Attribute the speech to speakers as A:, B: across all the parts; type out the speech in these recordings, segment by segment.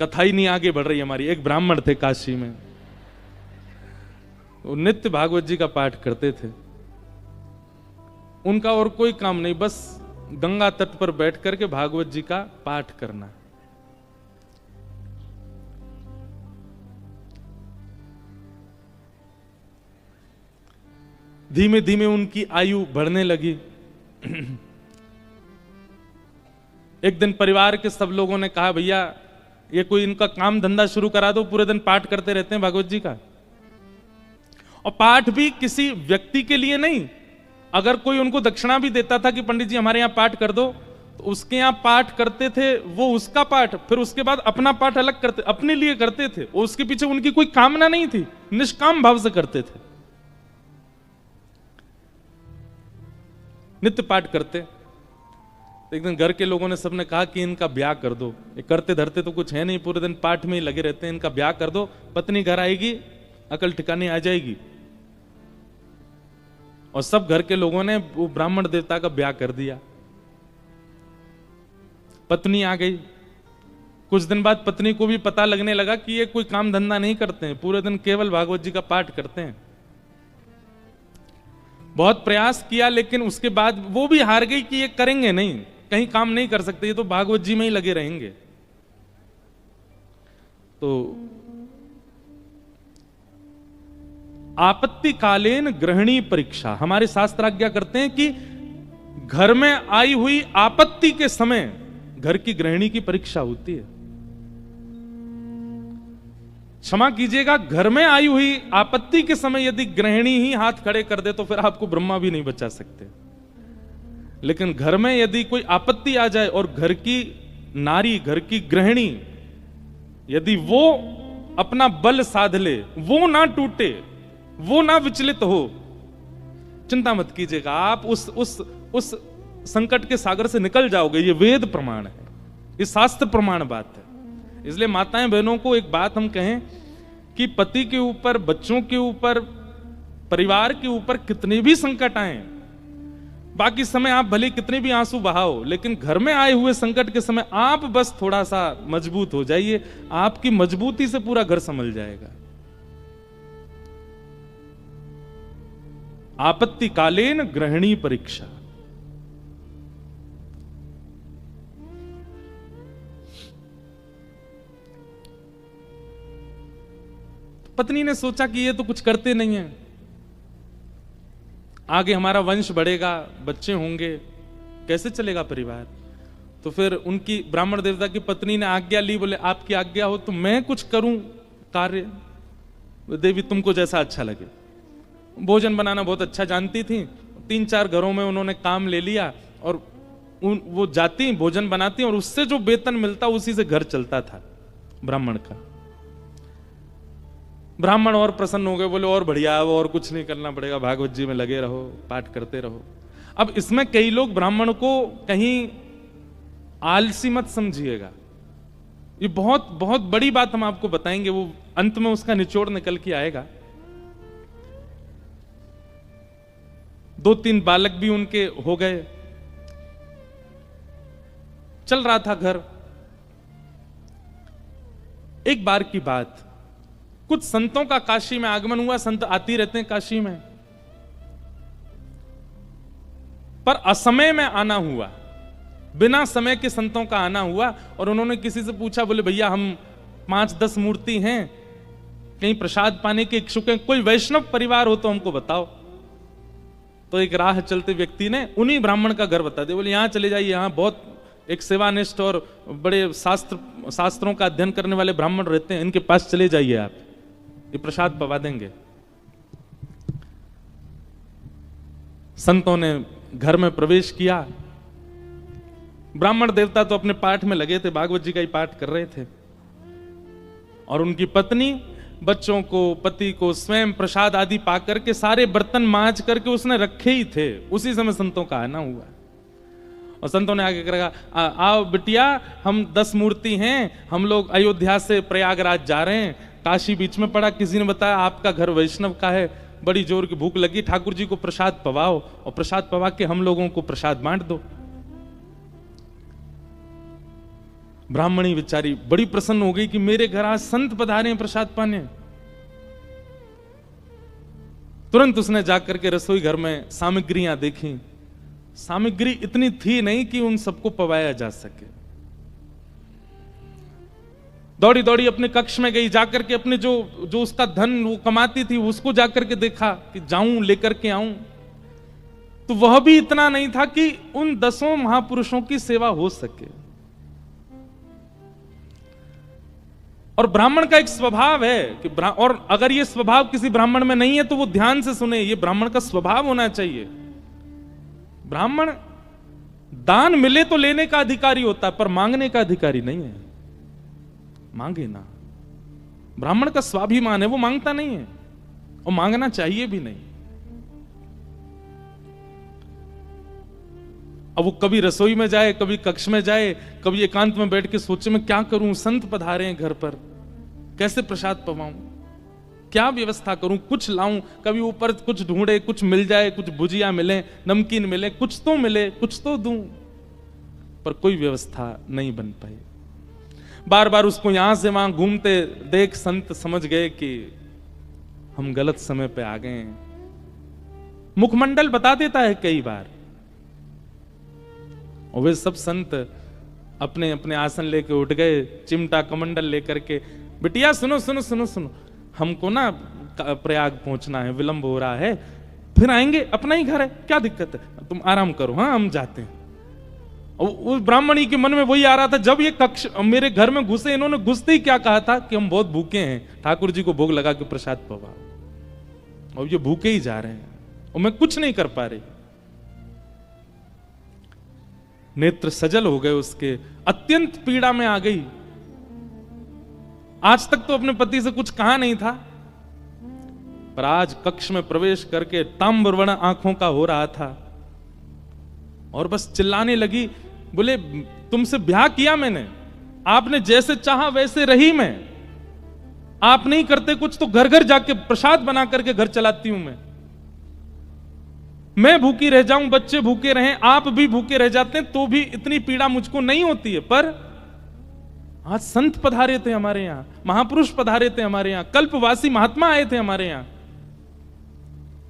A: कथा ही नहीं आगे बढ़ रही हमारी। एक ब्राह्मण थे काशी में, वो नित्य भागवत जी का पाठ करते थे। उनका और कोई काम नहीं, बस गंगा तट पर बैठ करके भागवत जी का पाठ करना। धीमे धीमे उनकी आयु बढ़ने लगी। एक दिन परिवार के सब लोगों ने कहा, भैया ये कोई इनका काम धंधा शुरू करा दो, पूरे दिन पाठ करते रहते हैं भागवत जी का। और पाठ भी किसी व्यक्ति के लिए नहीं, अगर कोई उनको दक्षिणा भी देता था कि पंडित जी हमारे यहां पाठ कर दो, तो उसके यहां पाठ करते थे, वो उसका पाठ, फिर उसके बाद अपना पाठ अलग करते, अपने लिए करते थे। उसके पीछे उनकी कोई कामना नहीं थी, निष्काम भाव से करते थे, नित्य पाठ करते। एक दिन घर के लोगों ने सबने कहा कि इनका ब्याह कर दो, ये करते धरते तो कुछ है नहीं, पूरे दिन पाठ में ही लगे रहते हैं, इनका ब्याह कर दो, पत्नी घर आएगी, अकल ठिकाने आ जाएगी। और सब घर के लोगों ने वो ब्राह्मण देवता का ब्याह कर दिया। पत्नी आ गई। कुछ दिन बाद पत्नी को भी पता लगने लगा कि ये कोई काम धंधा नहीं करते हैं, पूरे दिन केवल भागवत जी का पाठ करते हैं। बहुत प्रयास किया, लेकिन उसके बाद वो भी हार गई कि ये करेंगे नहीं, कहीं काम नहीं कर सकते, ये तो भागवत जी में ही लगे रहेंगे। तो आपत्तिकालीन गृहिणी परीक्षा, हमारे शास्त्र आज्ञा करते हैं कि घर में आई हुई आपत्ति के समय घर की गृहिणी की परीक्षा होती है। क्षमा कीजिएगा, घर में आई हुई आपत्ति के समय यदि गृहिणी ही हाथ खड़े कर दे तो फिर आपको ब्रह्मा भी नहीं बचा सकते। लेकिन घर में यदि कोई आपत्ति आ जाए और घर की नारी, घर की गृहिणी यदि वो अपना बल साध ले, वो ना टूटे, वो ना विचलित हो, चिंता मत कीजिएगा, आप उस संकट के सागर से निकल जाओगे। ये वेद प्रमाण है, ये शास्त्र प्रमाण बात है। इसलिए माताएं बहनों को एक बात हम कहें कि पति के ऊपर, बच्चों के ऊपर, परिवार के ऊपर कितने भी संकट आए, बाकी समय आप भले कितने भी आंसू बहाओ, लेकिन घर में आए हुए संकट के समय आप बस थोड़ा सा मजबूत हो जाइए, आपकी मजबूती से पूरा घर संभल जाएगा। आपत्तिकालीन गृहिणी परीक्षा। पत्नी ने सोचा कि ये तो कुछ करते नहीं है, आगे हमारा वंश बढ़ेगा, बच्चे होंगे, कैसे चलेगा परिवार। तो फिर उनकी ब्राह्मण देवता की पत्नी ने आज्ञा ली, बोले आपकी आज्ञा हो तो मैं कुछ करूं कार्य, देवी तुमको जैसा अच्छा लगे। भोजन बनाना बहुत अच्छा जानती थी, 3-4 घरों में उन्होंने काम ले लिया और वो जाती भोजन बनाती और उससे जो वेतन मिलता उसी से घर चलता था ब्राह्मण का। ब्राह्मण और प्रसन्न हो गए, बोले और बढ़िया, वो और कुछ नहीं करना पड़ेगा, भागवत जी में लगे रहो, पाठ करते रहो। अब इसमें कई लोग ब्राह्मण को कहीं आलसी मत समझिएगा, ये बहुत बहुत बड़ी बात हम आपको बताएंगे, वो अंत में उसका निचोड़ निकल के आएगा। 2-3 बालक भी उनके हो गए, चल रहा था घर। एक बार की बात, कुछ संतों का काशी में आगमन हुआ, संत आती रहते हैं काशी में, पर असमय में आना हुआ, बिना समय के संतों का आना हुआ। और उन्होंने किसी से पूछा, बोले भैया हम 5-10 मूर्ति हैं, कहीं प्रसाद पाने के इच्छुक हैं, कोई वैष्णव परिवार हो तो हमको बताओ। तो एक राह चलते व्यक्ति ने उन्हीं ब्राह्मण का घर बता दिया, बोले यहां चले जाइए, यहां बहुत एक सेवानिष्ठ और बड़े शास्त्रों का अध्ययन करने वाले ब्राह्मण रहते हैं, इनके पास चले जाइए, आप ये प्रसाद पवा देंगे। संतों ने घर में प्रवेश किया। ब्राह्मण देवता तो अपने पाठ में लगे थे, भागवत जी का ही पाठ कर रहे थे, और उनकी पत्नी बच्चों को, पति को स्वयं प्रसाद आदि पाकर के सारे बर्तन मांज करके उसने रखे ही थे। उसी समय संतों का आना हुआ और संतों ने आगे कहा, आओ बिटिया, हम 10 मूर्ति हैं, हम लोग अयोध्या से प्रयागराज जा रहे हैं, काशी बीच में पड़ा, किसी ने बताया आपका घर वैष्णव का है, बड़ी जोर की भूख लगी, ठाकुर जी को प्रसाद पवाओ और प्रसाद पवा के हम लोगों को प्रसाद बांट दो। ब्राह्मणी बेचारी बड़ी प्रसन्न हो गई कि मेरे घर आज संत पधारे हैं प्रसाद पाने। तुरंत उसने जाकर के रसोई घर में सामग्रियां देखी। सामग्री इतनी थी नहीं कि उन सबको पवाया जा सके। दौड़ी दौड़ी अपने कक्ष में गई, जाकर के अपने जो उसका धन वो कमाती थी उसको जाकर के देखा कि जाऊं लेकर के आऊं, तो वह भी इतना नहीं था कि उन 10 महापुरुषों की सेवा हो सके। और ब्राह्मण का एक स्वभाव है कि और अगर ये स्वभाव किसी ब्राह्मण में नहीं है तो वो ध्यान से सुने, ये ब्राह्मण का स्वभाव होना चाहिए। ब्राह्मण दान मिले तो लेने का अधिकारी होता है, पर मांगने का अधिकारी नहीं है। मांगे ना, ब्राह्मण का स्वाभिमान है, वो मांगता नहीं है और मांगना चाहिए भी नहीं। अब वो कभी रसोई में जाए, कभी कक्ष में जाए, कभी एकांत में बैठ के सोचे मैं क्या करूं, संत पधारे हैं घर पर, कैसे प्रसाद पवाऊं, क्या व्यवस्था करूं, कुछ लाऊं, कभी ऊपर कुछ ढूंढे, कुछ मिल जाए, कुछ भुजिया मिले, नमकीन मिले, कुछ तो मिले, कुछ तो दूं, पर कोई व्यवस्था नहीं बन पाई। बार बार उसको यहां से वहां घूमते देख संत समझ गए कि हम गलत समय पे आ गए हैं। मुखमंडल बता देता है कई बार, और वे सब संत अपने अपने आसन लेके उठ गए, चिमटा कमंडल लेकर के, बिटिया सुनो सुनो सुनो सुनो, हमको ना प्रयाग पहुंचना है, विलंब हो रहा है, फिर आएंगे, अपना ही घर है, क्या दिक्कत है, तुम आराम करो, हाँ हम जाते हैं। और उस ब्राह्मणी के मन में वही आ रहा था, जब ये कक्ष मेरे घर में घुसे, इन्होंने घुसते ही क्या कहा था कि हम बहुत भूखे हैं, ठाकुर जी को भोग लगा के प्रसाद पवाओ, और ये भूखे ही जा रहे हैं और मैं कुछ नहीं कर पा रही। नेत्र सजल हो गए उसके, अत्यंत पीड़ा में आ गई। आज तक तो अपने पति से कुछ कहा नहीं था, पर आज कक्ष में प्रवेश करके ताम्रवर्ण आंखों का हो रहा था और बस चिल्लाने लगी, बोले तुमसे ब्याह किया मैंने, आपने जैसे चाहा वैसे रही मैं, आप नहीं करते कुछ तो घर घर जाके प्रसाद बना करके घर चलाती हूं मैं भूखी रह जाऊं, बच्चे भूखे रहें, आप भी भूखे रह जाते हैं तो भी इतनी पीड़ा मुझको नहीं होती है। पर आज संत पधारे थे हमारे यहां, महापुरुष पधारे थे हमारे यहां, कल्पवासी महात्मा आए थे हमारे यहां।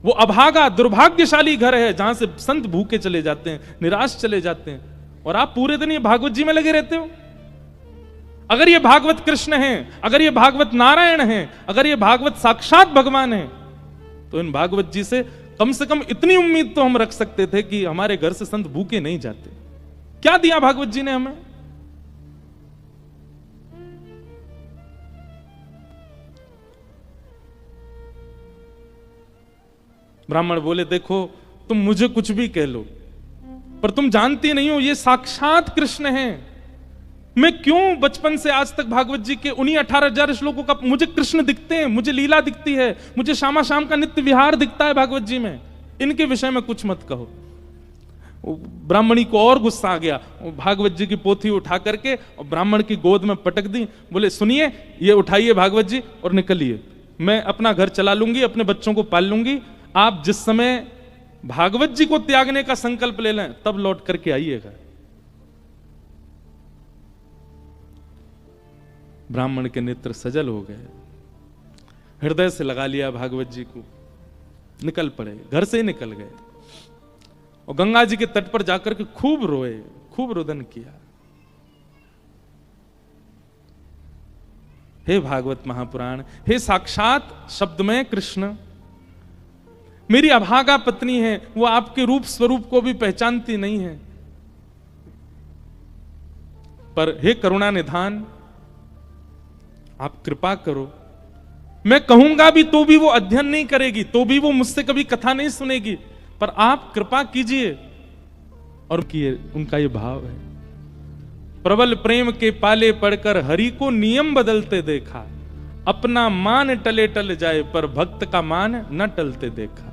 A: वो अभागा दुर्भाग्यशाली घर है जहां से संत भूखे चले जाते हैं, निराश चले जाते हैं, और आप पूरे दिन ये भागवत जी में लगे रहते हो। अगर ये भागवत कृष्ण है, अगर ये भागवत नारायण है, अगर ये भागवत साक्षात भगवान है, तो इन भागवत जी से कम इतनी उम्मीद तो हम रख सकते थे कि हमारे घर से संत भूखे नहीं जाते। क्या दिया भागवत जी ने हमें? ब्राह्मण बोले, देखो तुम मुझे कुछ भी कह लो, पर तुम जानती नहीं हो ये साक्षात कृष्ण हैं। मैं क्यों बचपन से आज तक भागवत जी के उन्हीं 18,000 श्लोकों का मुझे कृष्ण दिखते हैं, मुझे लीला दिखती है, मुझे शामा शाम का नित्य विहार दिखता है भागवत जी में, इनके विषय में कुछ मत कहो। ब्राह्मणी को और गुस्सा आ गया, भागवत जी की पोथी उठा करके और ब्राह्मण की गोद में पटक दी। बोले, सुनिए, ये उठाइए भागवत जी और निकलिए, मैं अपना घर चला लूंगी, अपने बच्चों को पाल लूंगी, आप जिस समय भागवत जी को त्यागने का संकल्प ले लें तब लौट करके आइएगा। ब्राह्मण के नेत्र सजल हो गए, हृदय से लगा लिया भागवत जी को, निकल पड़े, घर से ही निकल गए और गंगा जी के तट पर जाकर के खूब रोए, खूब रुदन किया। हे भागवत महापुराण, हे साक्षात शब्द में कृष्ण, मेरी अभागा पत्नी है, वो आपके रूप स्वरूप को भी पहचानती नहीं है, पर हे करुणा निधान, आप कृपा करो। मैं कहूंगा भी तो भी वो अध्ययन नहीं करेगी, तो भी वो मुझसे कभी कथा नहीं सुनेगी, पर आप कृपा कीजिए। और उनका ये भाव है, प्रबल प्रेम के पाले पड़कर हरि को नियम बदलते देखा, अपना मान टले टल जाए पर भक्त का मान न टलते देखा।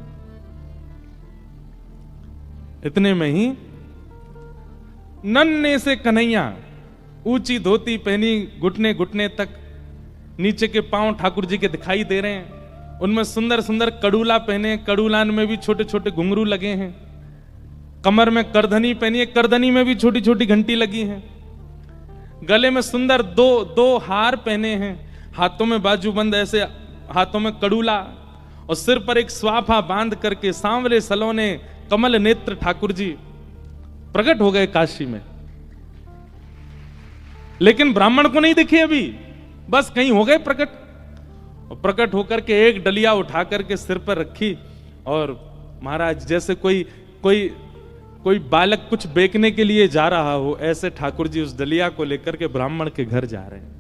A: इतने में ही नन्हे से कन्हैया, ऊंची धोती पहनी, घुटने घुटने तक, नीचे के पांव ठाकुर जी के दिखाई दे रहे हैं, उनमें सुंदर सुंदर कड़ूला पहने, कड़ूलान में भी छोटे छोटे घुंघरू लगे हैं, कमर में करधनी पहनी है, करधनी में भी छोटी छोटी घंटी लगी है, गले में सुंदर दो दो हार पहने हैं, हाथों में बाजूबंद, ऐसे हाथों में कड़ूला, और सिर पर एक स्वाफा बांध करके सांवरे सलोने कमल नेत्र ठाकुर जी प्रकट हो गए काशी में। लेकिन ब्राह्मण को नहीं दिखे अभी, बस कहीं हो गए प्रकट। और प्रकट होकर के एक डलिया उठा करके सिर पर रखी, और महाराज जैसे कोई बालक कुछ बेचने के लिए जा रहा हो, ऐसे ठाकुर जी उस डलिया को लेकर के ब्राह्मण के घर जा रहे हैं।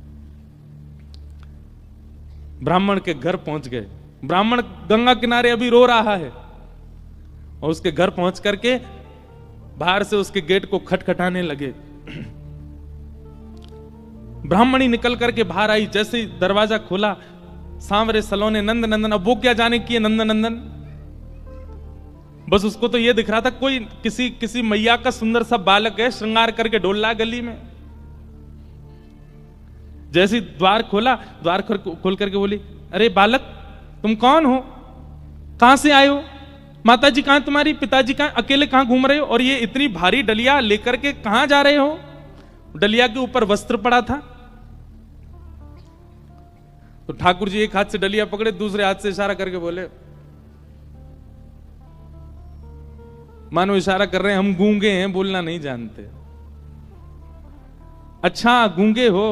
A: ब्राह्मण के घर पहुंच गए। ब्राह्मण गंगा किनारे अभी रो रहा है, और उसके घर पहुंच करके बाहर से उसके गेट को खटखटाने लगे। ब्राह्मणी निकल करके बाहर आई, जैसे ही दरवाजा खोला, सांवरे सलोने नंद नंदन। अब वो क्या जाने की है नंद नंदन, बस उसको तो ये दिख रहा था कोई किसी मैया का सुंदर सा बालक है, श्रृंगार करके डोल रहा गली में। जैसे द्वार खोला, द्वार खोल करके बोली, अरे बालक तुम कौन हो, कहां से आए हो, माताजी कहां तुम्हारी, पिताजी कहां, अकेले कहां घूम रहे हो, और ये इतनी भारी डलिया लेकर के कहां जा रहे हो। डलिया के ऊपर वस्त्र पड़ा था। तो ठाकुर जी एक हाथ से डलिया पकड़े, दूसरे हाथ से इशारा करके बोले, मानो इशारा कर रहे हैं हम गूंगे हैं, बोलना नहीं जानते। अच्छा गूंगे हो।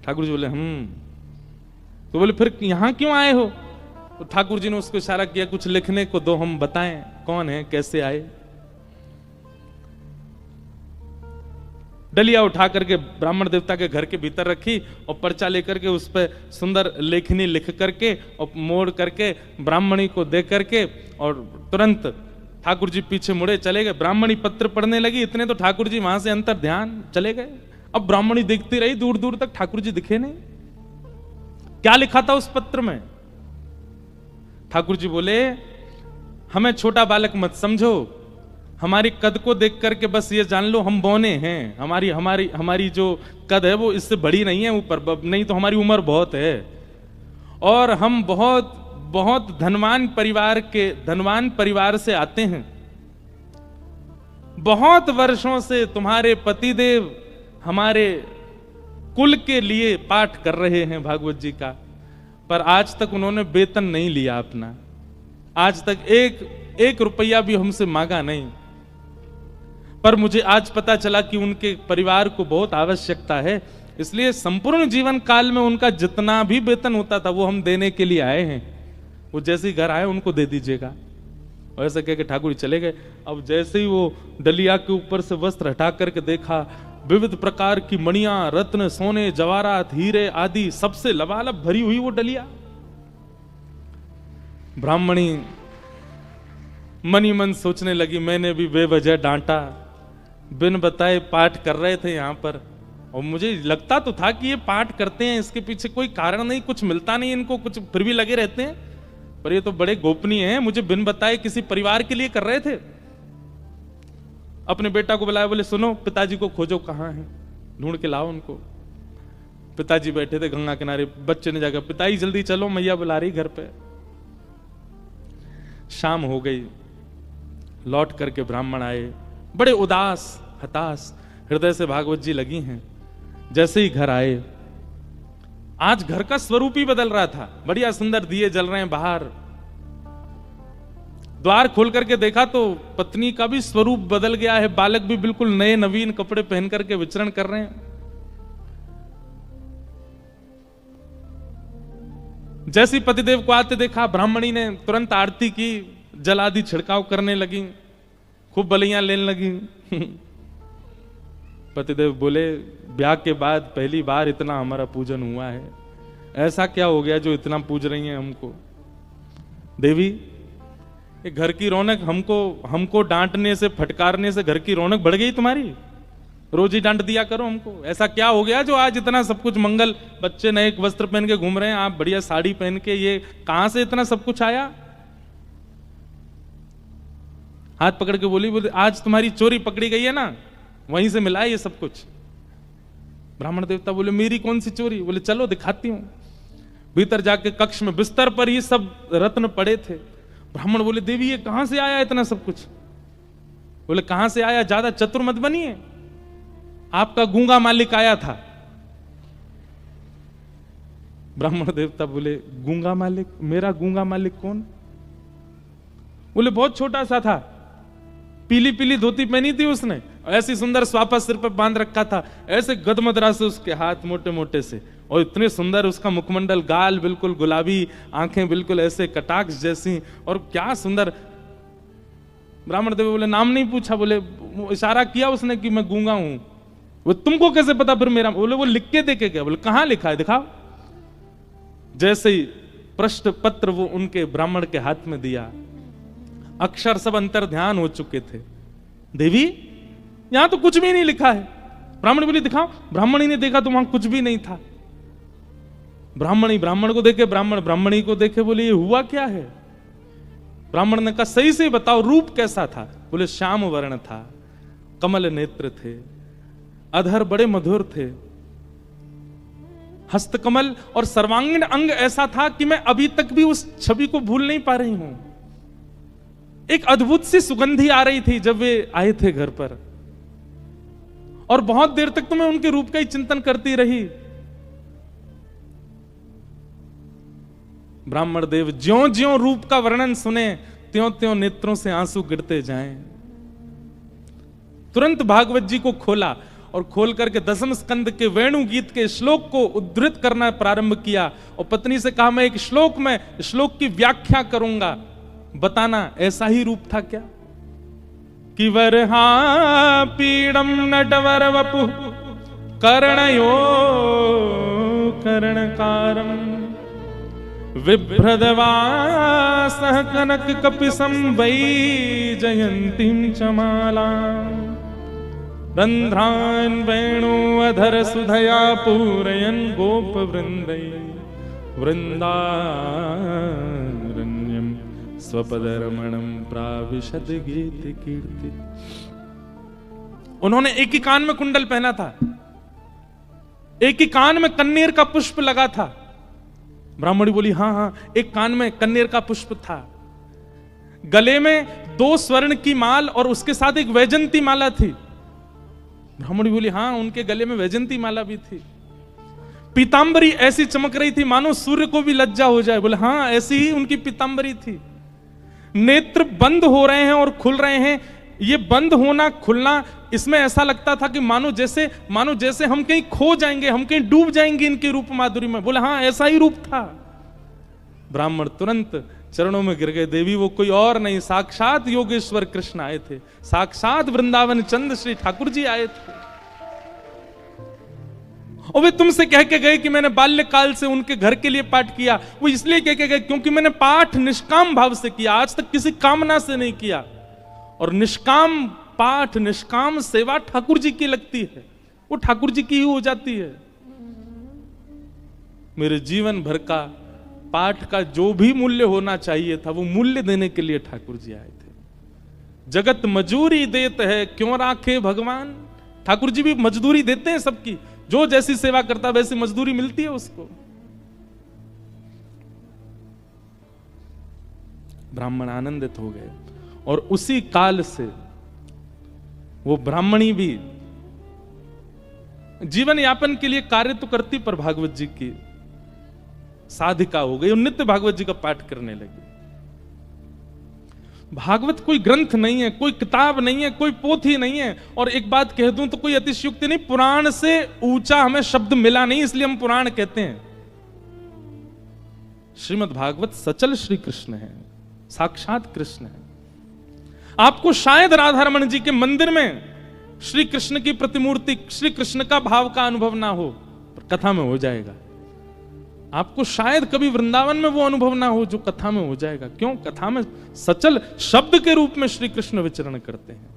A: ठाकुर जी बोले तो बोले फिर यहां क्यों आए हो। तो ठाकुर जी ने उसको इशारा किया, कुछ लिखने को दो, हम बताएं कौन है, कैसे आए। डलिया उठा करके ब्राह्मण देवता के घर के भीतर रखी, और पर्चा लेकर के उस पर सुंदर लेखनी लिख करके और मोड़ करके ब्राह्मणी को दे करके, और तुरंत ठाकुर जी पीछे मुड़े चले गए। ब्राह्मणी पत्र पढ़ने लगी, इतने तो ठाकुर जी वहां से अंतर ध्यान चले गए। अब ब्राह्मणी देखती रही, दूर दूर तक ठाकुर जी दिखे नहीं। क्या लिखा था उस पत्र में। ठाकुर जी बोले, हमें छोटा बालक मत समझो, हमारी कद को देख करके बस ये जान लो हम बौने हैं। हमारी जो कद है वो इससे बड़ी नहीं है ऊपर, नहीं तो हमारी उम्र बहुत है, और हम बहुत बहुत धनवान परिवार से आते हैं। बहुत वर्षों से तुम्हारे पतिदेव हमारे कुल के लिए पाठ कर रहे हैं भागवत जी का, पर आज तक उन्होंने वेतन नहीं लिया अपना, आज तक एक रुपया भी हमसे मांगा नहीं। पर मुझे आज पता चला कि उनके परिवार को बहुत आवश्यकता है, इसलिए संपूर्ण जीवन काल में उनका जितना भी वेतन होता था वो हम देने के लिए आए हैं। वो जैसे ही घर आए उनको दे दीजिएगा। और ऐसा कह के ठाकुर जी चले गए। अब जैसे ही वो डलिया के ऊपर से वस्त्र हटा करके देखा, विविध प्रकार की मणियां, रत्न, सोने, जवाहरात, हीरे आदि सबसे लबालब भरी हुई वो डलिया। ब्राह्मणी मनी मन सोचने लगी, मैंने भी बेवजह डांटा, बिन बताए पाठ कर रहे थे यहाँ पर, और मुझे लगता तो था कि ये पाठ करते हैं, इसके पीछे कोई कारण नहीं, कुछ मिलता नहीं इनको, कुछ फिर भी लगे रहते हैं, पर ये तो बड़े गोपनीय हैं, मुझे बिन बताए किसी परिवार के लिए कर रहे थे। अपने बेटा को बुलाया, बोले सुनो पिताजी को खोजो, कहाँ हैं, ढूंढ के लाओ उनको। पिताजी बैठे थे गंगा किनारे, बच्चे ने जाकर, पिताजी जल्दी चलो मैया बुला रही घर पे। शाम हो गई, लौट करके ब्राह्मण आए, बड़े उदास हताश हृदय से भागवत जी लगी हैं। जैसे ही घर आए, आज घर का स्वरूप ही बदल रहा था, बढ़िया सुंदर दिए जल रहे हैं बाहर। द्वार खोल करके देखा तो पत्नी का भी स्वरूप बदल गया है, बालक भी बिल्कुल नए नवीन कपड़े पहन करके विचरण कर रहे हैं। जैसी पतिदेव को आते देखा, ब्राह्मणी ने तुरंत आरती की, जल आदि छिड़काव करने लगी, खूब बलियां लेने लगी। पतिदेव बोले, ब्याह के बाद पहली बार इतना हमारा पूजन हुआ है, ऐसा क्या हो गया जो इतना पूज रही हैं हमको। देवी, ये घर की रौनक हमको डांटने से, फटकारने से घर की रौनक बढ़ गई तुम्हारी, रोज ही डांट दिया करो हमको। ऐसा क्या हो गया जो आज इतना सब कुछ मंगल, बच्चे नए वस्त्र पहन के घूम रहे हैं, आप बढ़िया साड़ी पहन के, ये कहां से इतना सब कुछ आया। हाथ पकड़ के बोले आज तुम्हारी चोरी पकड़ी गई है ना, वहीं से मिला है ये सब कुछ। ब्राह्मण देवता बोले, मेरी कौन सी चोरी। बोले चलो दिखाती हूं। भीतर जाके कक्ष में बिस्तर पर ही सब रत्न पड़े थे। ब्राह्मण बोले, देवी ये कहां से आया इतना सब कुछ। बोले कहां से आया, ज्यादा चतुर मत बनिए, आपका गूंगा मालिक आया था। ब्राह्मण देवता बोले गूंगा मालिक? मेरा गूंगा मालिक कौन? बोले बहुत छोटा सा था, पीली पीली धोती पहनी थी उसने, ऐसी सुंदर स्वापा सिर पर बांध रखा था, ऐसे गदमदरा से उसके हाथ मोटे मोटे से, और इतने सुंदर उसका मुखमंडल, गाल बिल्कुल गुलाबी, आंखें बिल्कुल ऐसे कटाक्ष जैसी, और क्या सुंदर। ब्राह्मण देव बोले नाम नहीं पूछा, बोले इशारा किया उसने कि मैं गूंगा हूं। वो तुमको कैसे पता फिर मेरा? बोले वो लिख के देके गया। बोले कहां लिखा है, दिखाओ। जैसे ही प्रश्न पत्र वो उनके ब्राह्मण के हाथ में दिया, अक्षर सब अंतर ध्यान हो चुके थे। देवी यहां तो कुछ भी नहीं लिखा है। ब्राह्मण बोली दिखाओ। ब्राह्मणी ने देखा तो वहां कुछ भी नहीं था। ब्राह्मणी ब्राह्मण को देखे, ब्राह्मण ब्राह्मणी को देखे, बोले ये हुआ क्या है? ब्राह्मण ने कहा सही से बताओ रूप कैसा था? बोले श्याम वर्ण था, कमल नेत्र थे, अधर बड़े मधुर थे, हस्तकमल और सर्वांगीण अंग ऐसा था कि मैं अभी तक भी उस छवि को भूल नहीं पा रही हूं। एक अद्भुत सी सुगंधी आ रही थी जब वे आए थे घर पर, और बहुत देर तक तो मैं उनके रूप का ही चिंतन करती रही। ब्राह्मण देव ज्यों ज्यों रूप का वर्णन सुने त्यों त्यों नेत्रों से आंसू गिरते जाएं। तुरंत भागवत जी को खोला और खोल करके दसम स्कंद के वेणु गीत के श्लोक को उद्धृत करना प्रारंभ किया, और पत्नी से कहा मैं एक श्लोक में श्लोक की व्याख्या करूंगा, बताना ऐसा ही रूप था क्या? कि वरहा पीड़म नटवर वपु कर्णयो कर्णकारम विभ्रदवासः कनक कपिसं वै जयंतीं चमाला रंध्रान् वेणु अधर सुधया पूरयन् गोप वृंदै वृंदारण्यं स्वपदरमणं प्राविशद गीत कीर्ति। उन्होंने एक ही कान में कुंडल पहना था, एक ही कान में कन्नेर का पुष्प लगा था। ब्राह्मणी बोली हाँ हाँ, एक कान में कन्नेर का पुष्प था, गले में 2 स्वर्ण की माल और उसके साथ एक वैजंती माला थी। ब्राह्मणी बोली हाँ, उनके गले में वैजंती माला भी थी। पीतांबरी ऐसी चमक रही थी मानो सूर्य को भी लज्जा हो जाए। बोले हाँ, ऐसी ही उनकी पीतांबरी थी। नेत्र बंद हो रहे हैं और खुल रहे हैं। ये बंद होना खुलना, इसमें ऐसा लगता था कि मानो जैसे हम कहीं खो जाएंगे, हम कहीं डूब जाएंगे इनके रूप माधुरी में। बोले हाँ, ऐसा ही रूप था। ब्राह्मण तुरंत चरणों में गिर गए। देवी वो कोई और नहीं, साक्षात योगेश्वर कृष्ण आए थे, साक्षात वृंदावन चंद श्री ठाकुर जी आए थे। और वे तुमसे कह के गए कि मैंने बाल्यकाल से उनके घर के लिए पाठ किया। वो इसलिए कह के गए क्योंकि मैंने पाठ निष्काम भाव से किया, आज तक किसी कामना से नहीं किया। और निष्काम पाठ, निष्काम सेवा ठाकुर जी की लगती है, वो ठाकुर जी की ही हो जाती है। मेरे जीवन भर का पाठ का जो भी मूल्य होना चाहिए था, वो मूल्य देने के लिए ठाकुर जी आए थे। जगत मजूरी देते है क्यों राखे भगवान। ठाकुर जी भी मजदूरी देते हैं सबकी, जो जैसी सेवा करता वैसी मजदूरी मिलती है उसको। ब्राह्मण आनंदित हो गए, और उसी काल से वो ब्राह्मणी भी जीवन यापन के लिए कार्य तो करती, पर भागवत जी की साधिका हो गई और नित्य भागवत जी का पाठ करने लगी। भागवत कोई ग्रंथ नहीं है, कोई किताब नहीं है, कोई पोथी नहीं है। और एक बात कह दूं तो कोई अतिशयोक्ति नहीं, पुराण से ऊंचा हमें शब्द मिला नहीं, इसलिए हम पुराण कहते हैं। श्रीमद् भागवत सचल श्री कृष्ण है, साक्षात कृष्ण है। आपको शायद राधा रमण जी के मंदिर में श्री कृष्ण की प्रतिमूर्ति, श्री कृष्ण का भाव का अनुभव ना हो, पर कथा में हो जाएगा। आपको शायद कभी वृंदावन में वो अनुभव ना हो जो कथा में हो जाएगा। क्यों? कथा में सचल शब्द के रूप में श्री कृष्ण विचरण करते हैं।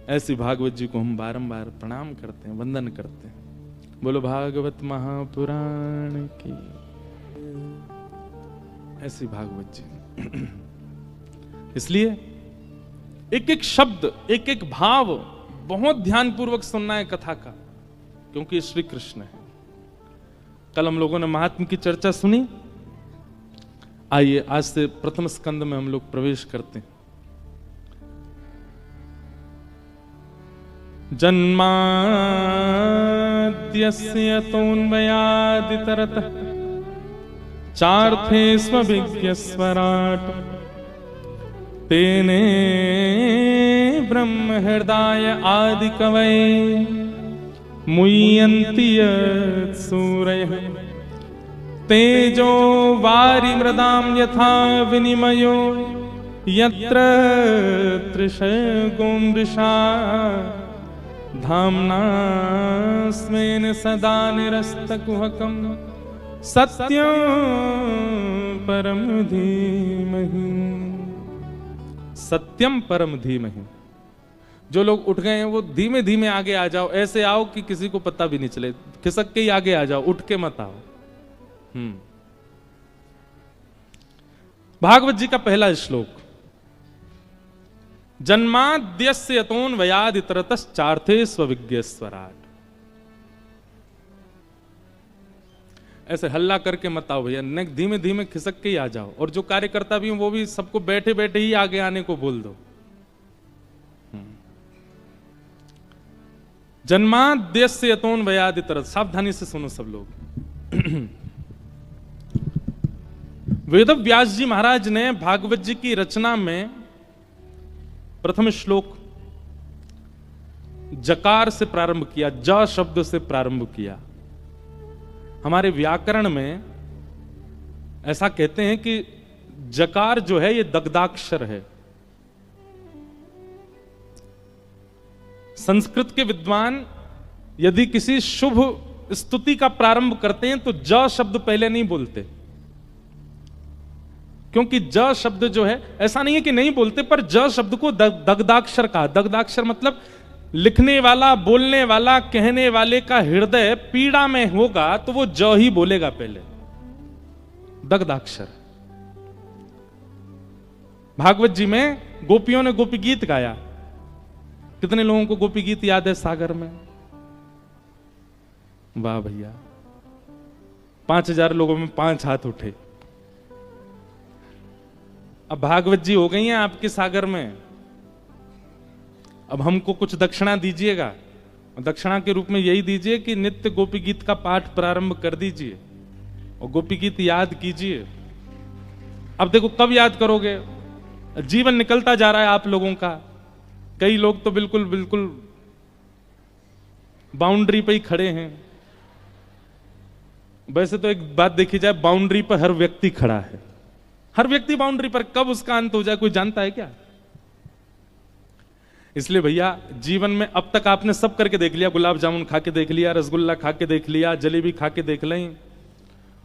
A: ऐसी भागवत जी को हम बारंबार प्रणाम करते हैं, वंदन करते हैं। बोलो भागवत महापुराण की। ऐसी भागवत जी। इसलिए एक एक शब्द, एक एक भाव बहुत ध्यानपूर्वक सुनना है कथा का, क्योंकि श्री कृष्ण है। कल हम लोगों ने महात्म की चर्चा सुनी। आइए आज से प्रथम स्कंद में हम लोग प्रवेश करते हैं। जन्माद्यस्य यतोऽन्वयादितरतः चार्थे स्वविज्ञस्वराट् तेने ब्रह्म हृदय आदि कवये मुह्यन्ति सूरयः तेजो वारिमृदां यथा विनिमयो यत्र त्रिशर्गो मृषा धाम्ना स्वेन सदा निरस्तकुहकं सत्यं परम धीमहि। सत्यम परम धीमहि। जो लोग उठ गए हैं वो धीमे धीमे आगे आ जाओ, ऐसे आओ कि किसी को पता भी नहीं चले, खिसक के ही आगे आ जाओ, उठ के मत आओ। भागवत जी का पहला श्लोक, जन्माद्यस्य यतोऽन्वयादितरतश्चार्थे स्वविज्ञस्वराट्। ऐसे हल्ला करके मत आओ भैया, धीमे धीमे खिसक के ही आ जाओ। और जो कार्यकर्ता भी वो भी सबको बैठे बैठे ही आगे आने को बोल दो। जन्माद्यस्य यतोऽन्वयादितरत, सावधानी से सुनो सब लोग। वेद व्यास जी महाराज ने भागवत जी की रचना में प्रथम श्लोक जकार से प्रारंभ किया, ज शब्द से प्रारंभ किया। हमारे व्याकरण में ऐसा कहते हैं कि जकार जो है ये दग्धाक्षर है। संस्कृत के विद्वान यदि किसी शुभ स्तुति का प्रारंभ करते हैं तो ज शब्द पहले नहीं बोलते, क्योंकि ज शब्द जो है, ऐसा नहीं है कि नहीं बोलते, पर ज शब्द को दग्धाक्षर कहा। दग्धाक्षर मतलब लिखने वाला, बोलने वाला, कहने वाले का हृदय पीड़ा में होगा तो वो ज ही बोलेगा पहले, दग्धाक्षर। भागवत जी में गोपियों ने गोपी गीत गाया। कितने लोगों को गोपी गीत याद है सागर में? वाह भैया, 5000 लोगों में 5 हाथ उठे। अब भागवत जी हो गई हैं आपके सागर में, अब हमको कुछ दक्षिणा दीजिएगा। दक्षिणा के रूप में यही दीजिए कि नित्य गोपी गीत का पाठ प्रारंभ कर दीजिए और गोपी गीत याद कीजिए। अब देखो कब याद करोगे, जीवन निकलता जा रहा है आप लोगों का। कई लोग तो बिल्कुल बिल्कुल बाउंड्री पे ही खड़े हैं। वैसे तो एक बात देखी जाए, बाउंड्री पर हर व्यक्ति खड़ा है, हर व्यक्ति बाउंड्री पर। कब उसका अंत हो जाए कोई जानता है क्या? इसलिए भैया जीवन में अब तक आपने सब करके देख लिया। गुलाब जामुन खा के देख लिया, रसगुल्ला खा के देख लिया, जलेबी खा के देख लें,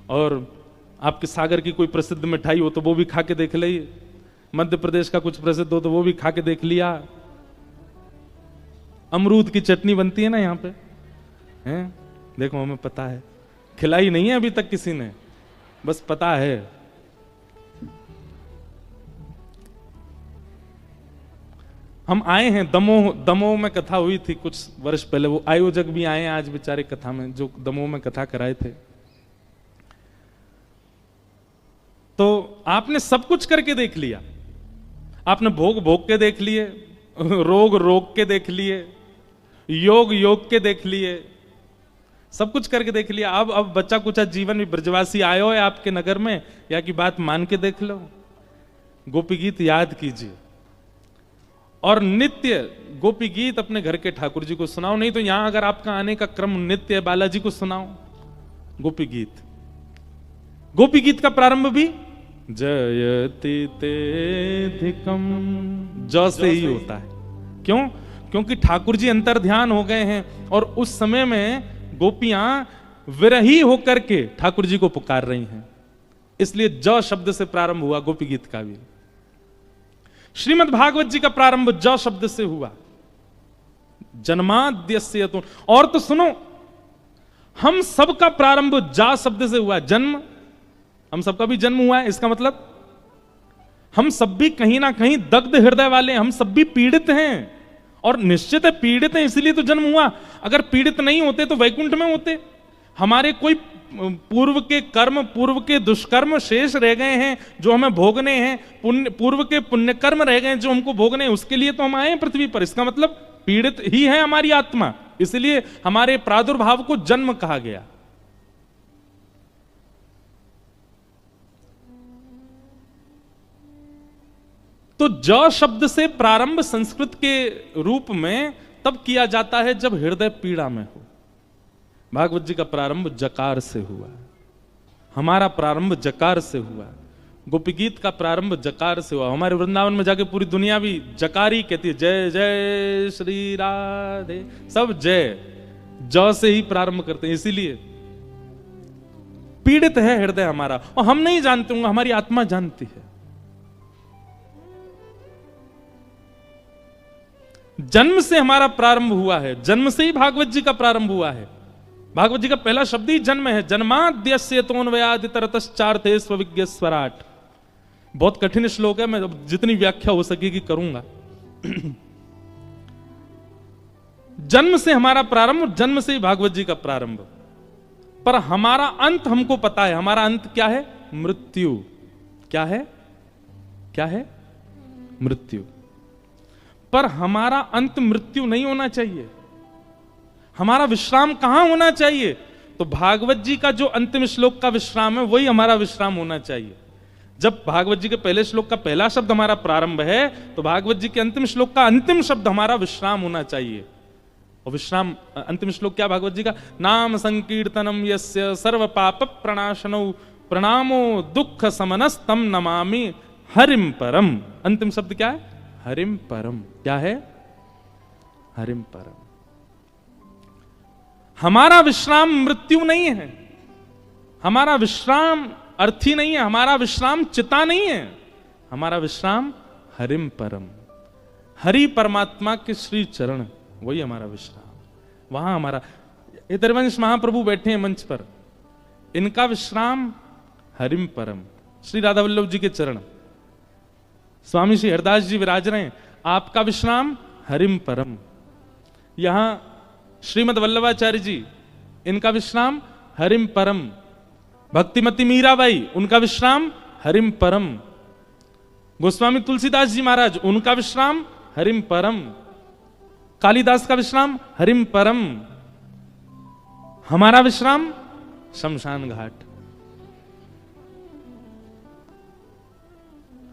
A: और आपके सागर की कोई प्रसिद्ध मिठाई हो तो वो भी खा के देख ली, मध्य प्रदेश का कुछ प्रसिद्ध हो तो वो भी खा के देख लिया। अमरूद की चटनी बनती है ना यहाँ पे, हैं? देखो हमें पता है, खिलाई नहीं है अभी तक किसी ने, बस पता है। हम आए हैं दमोह में कथा हुई थी कुछ वर्ष पहले, वो आयोजक भी आए हैं आज बेचारे कथा में, जो दमोह में कथा कराए थे। तो आपने सब कुछ करके देख लिया, आपने भोग भोग के देख लिए, रोग रोग के देख लिए, योग योग के देख लिए, सब कुछ करके देख लिया। अब बच्चा कुछ जीवन में ब्रजवासी आयो है आपके नगर में, या की बात मान के देख लो। गोपी गीत याद कीजिए और नित्य गोपी गीत अपने घर के ठाकुर जी को सुनाओ। नहीं तो यहां अगर आपका आने का क्रम नित्य है, बालाजी को सुनाओ गोपी गीत। गोपी गीत का प्रारंभ भी जयति तेधिकम ज से ही होता है। क्यों? क्योंकि ठाकुर जी अंतर ध्यान हो गए हैं और उस समय में गोपियां विरही होकर के ठाकुर जी को पुकार रही हैं, इसलिए ज शब्द से प्रारंभ हुआ गोपी गीत का भी। श्रीमद् भागवत जी का प्रारंभ ज शब्द से हुआ, जन्माद्यस्य यतो। और तो सुनो, हम सबका प्रारंभ जा शब्द से हुआ। जन्म, हम सबका भी जन्म हुआ है, इसका मतलब हम सब भी कहीं ना कहीं दग्ध हृदय वाले, हम सब भी पीड़ित हैं। और निश्चित है पीड़ित हैं इसलिए तो जन्म हुआ। अगर पीड़ित नहीं होते तो वैकुंठ में होते। हमारे कोई पूर्व के कर्म, पूर्व के दुष्कर्म शेष रह गए हैं जो हमें भोगने हैं, पूर्व के पुण्य कर्म रह गए हैं जो हमको भोगने हैं, उसके लिए तो हम आए हैं पृथ्वी पर। इसका मतलब पीड़ित ही है हमारी आत्मा, इसलिए हमारे प्रादुर्भाव को जन्म कहा गया। तो ज शब्द से प्रारंभ संस्कृत के रूप में तब किया जाता है जब हृदय पीड़ा में हो। भागवत जी का प्रारंभ जकार से हुआ, हमारा प्रारंभ जकार से हुआ, गोपी गीत का प्रारंभ जकार से हुआ। हमारे वृंदावन में जाके पूरी दुनिया भी जकार ही कहती है, जय जय श्री राधे, सब जय ज से ही प्रारंभ करते हैं। इसीलिए पीड़ित है हृदय हमारा, और हम नहीं जानते होंगे, हमारी आत्मा जानती है। जन्म से हमारा प्रारंभ हुआ है, जन्म से ही भागवत जी का प्रारंभ हुआ है। भागवत जी का पहला शब्द ही जन्म है। जन्माद्यस्य तोन्वयादितरतश्चार्थे स्वविज्ञ स्वराट। बहुत कठिन श्लोक है, मैं जितनी व्याख्या हो सकेगी करूंगा। जन्म से हमारा प्रारंभ, जन्म से ही भागवत जी का प्रारंभ। पर हमारा अंत हमको पता है। हमारा अंत क्या है? मृत्यु। क्या है? क्या है? मृत्यु। पर हमारा अंत मृत्यु नहीं होना चाहिए। हमारा विश्राम कहां होना चाहिए? तो भागवत जी का जो अंतिम श्लोक का विश्राम है वही हमारा विश्राम होना चाहिए। जब भागवत जी के पहले श्लोक का पहला शब्द हमारा प्रारंभ है, तो भागवत जी के अंतिम श्लोक का अंतिम शब्द हमारा विश्राम होना चाहिए। और विश्राम, अंतिम श्लोक क्या भागवत जी का? नाम संकीर्तनम यस्य सर्व पाप प्रणाशनो प्रणामो दुख समनस्तम नमामि हरिम परम। अंतिम शब्द क्या है? हरिम परम। क्या है? हरिम परम। हमारा विश्राम मृत्यु नहीं है, हमारा विश्राम अर्थी नहीं है, हमारा विश्राम चिता नहीं है, हमारा विश्राम हरिम परम, हरि परमात्मा के श्री चरण, वही हमारा विश्राम। वहां हमारा इतरवंश महाप्रभु बैठे हैं मंच पर, इनका विश्राम हरिम परम, श्री राधा वल्लभ जी के चरण। स्वामी श्री हरदास जी विराज रहे हैं, आपका विश्राम हरिम परम। यहां श्रीमद वल्लभाचार्य जी, इनका विश्राम हरिम परम। भक्तिमती मीराबाई, उनका विश्राम हरिम परम। गोस्वामी तुलसीदास जी महाराज, उनका विश्राम हरिम परम। कालिदास का विश्राम हरिम परम। हमारा विश्राम शमशान घाट।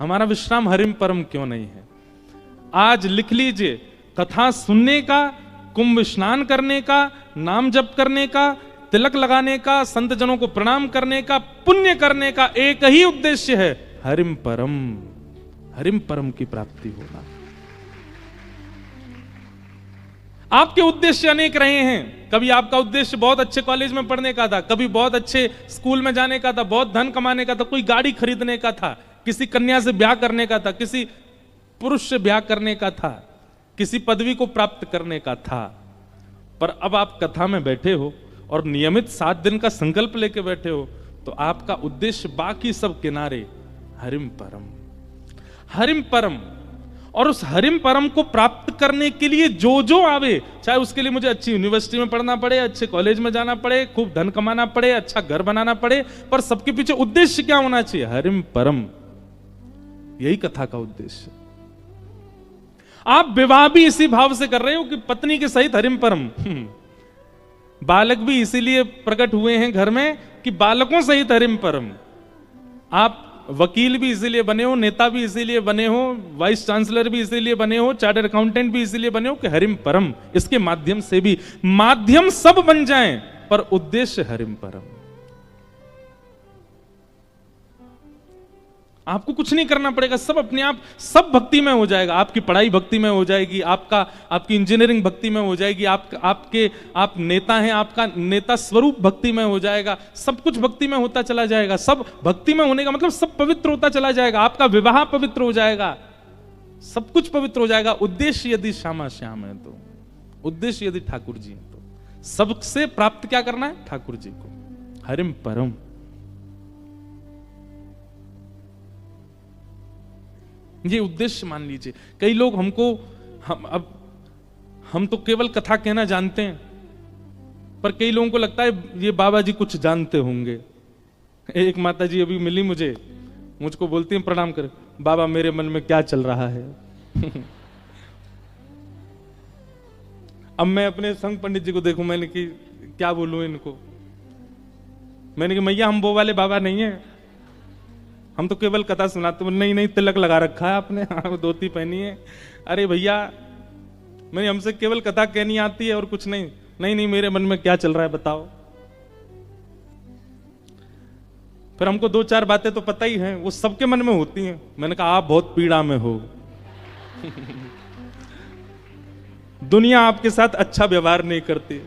A: हमारा विश्राम हरिम परम क्यों नहीं है? आज लिख लीजिए, कथा सुनने का, कुंभ स्नान करने का, नाम जप करने का, तिलक लगाने का, संत जनों को प्रणाम करने का, पुण्य करने का एक ही उद्देश्य है, हरिम परम, हरिम परम की प्राप्ति होना। आपके उद्देश्य अनेक रहे हैं। कभी आपका उद्देश्य बहुत अच्छे कॉलेज में पढ़ने का था, कभी बहुत अच्छे स्कूल में जाने का था, बहुत धन कमाने का था, कोई गाड़ी खरीदने का था, किसी कन्या से ब्याह करने का था, किसी पुरुष से ब्याह करने का था, किसी पदवी को प्राप्त करने का था। पर अब आप कथा में बैठे हो और नियमित 7 दिन का संकल्प लेके बैठे हो, तो आपका उद्देश्य बाकी सब किनारे, हरिम परम, हरिम परम। और उस हरिम परम को प्राप्त करने के लिए जो जो आवे, चाहे उसके लिए मुझे अच्छी यूनिवर्सिटी में पढ़ना पड़े, अच्छे कॉलेज में जाना पड़े, खूब धन कमाना पड़े, अच्छा घर बनाना पड़े, पर सबके पीछे उद्देश्य क्या होना चाहिए? हरिम परम। यही कथा का उद्देश्य। आप विवाह भी इसी भाव से कर रहे हो कि पत्नी के सहित हरिम परम। बालक भी इसीलिए प्रकट हुए हैं घर में कि बालकों सहित हरिम परम। आप वकील भी इसीलिए बने हो, नेता भी इसीलिए बने हो, वाइस चांसलर भी इसीलिए बने हो, चार्टर्ड अकाउंटेंट भी इसीलिए बने हो कि हरिम परम, इसके माध्यम से भी, माध्यम सब बन जाएं पर उद्देश्य हरिम परम। आपको कुछ नहीं करना पड़ेगा, सब अपने आप, सब भक्ति में हो जाएगा। आपकी पढ़ाई भक्ति में हो जाएगी, आपकी इंजीनियरिंग भक्ति में हो जाएगी, आप नेता हैं, आपका नेता स्वरूप भक्ति में हो जाएगा, सब कुछ भक्ति में होता चला जाएगा। सब भक्ति में होने का मतलब सब पवित्र होता चला जाएगा। आपका विवाह पवित्र हो जाएगा, सब कुछ पवित्र हो जाएगा। उद्देश्य यदि श्यामा श्याम है तो, उद्देश्य यदि ठाकुर जी है तो, सबसे प्राप्त क्या करना है? ठाकुर जी को, हरिम परम। ये उद्देश्य मान लीजिए। कई लोग हमको, हम तो केवल कथा कहना जानते हैं, पर कई लोगों को लगता है ये बाबा जी कुछ जानते होंगे। एक माता जी अभी मिली मुझको बोलती हैं प्रणाम कर, बाबा मेरे मन में क्या चल रहा है। अब मैं अपने संग पंडित जी को देखूं, मैंने कि क्या बोलूं इनको, मैंने कहा मैया हम वो वाले बाबा नहीं है, हम तो केवल कथा सुनाते। नहीं नहीं, तिलक लगा रखा है आपने, हाँ धोती पहनी है। अरे भैया मैंने हमसे केवल कथा कहनी आती है और कुछ नहीं। नहीं नहीं, मेरे मन में क्या चल रहा है बताओ। फिर हमको दो चार बातें तो पता ही हैं, वो सबके मन में होती हैं। मैंने कहा आप बहुत पीड़ा में हो दुनिया आपके साथ अच्छा व्यवहार नहीं करती।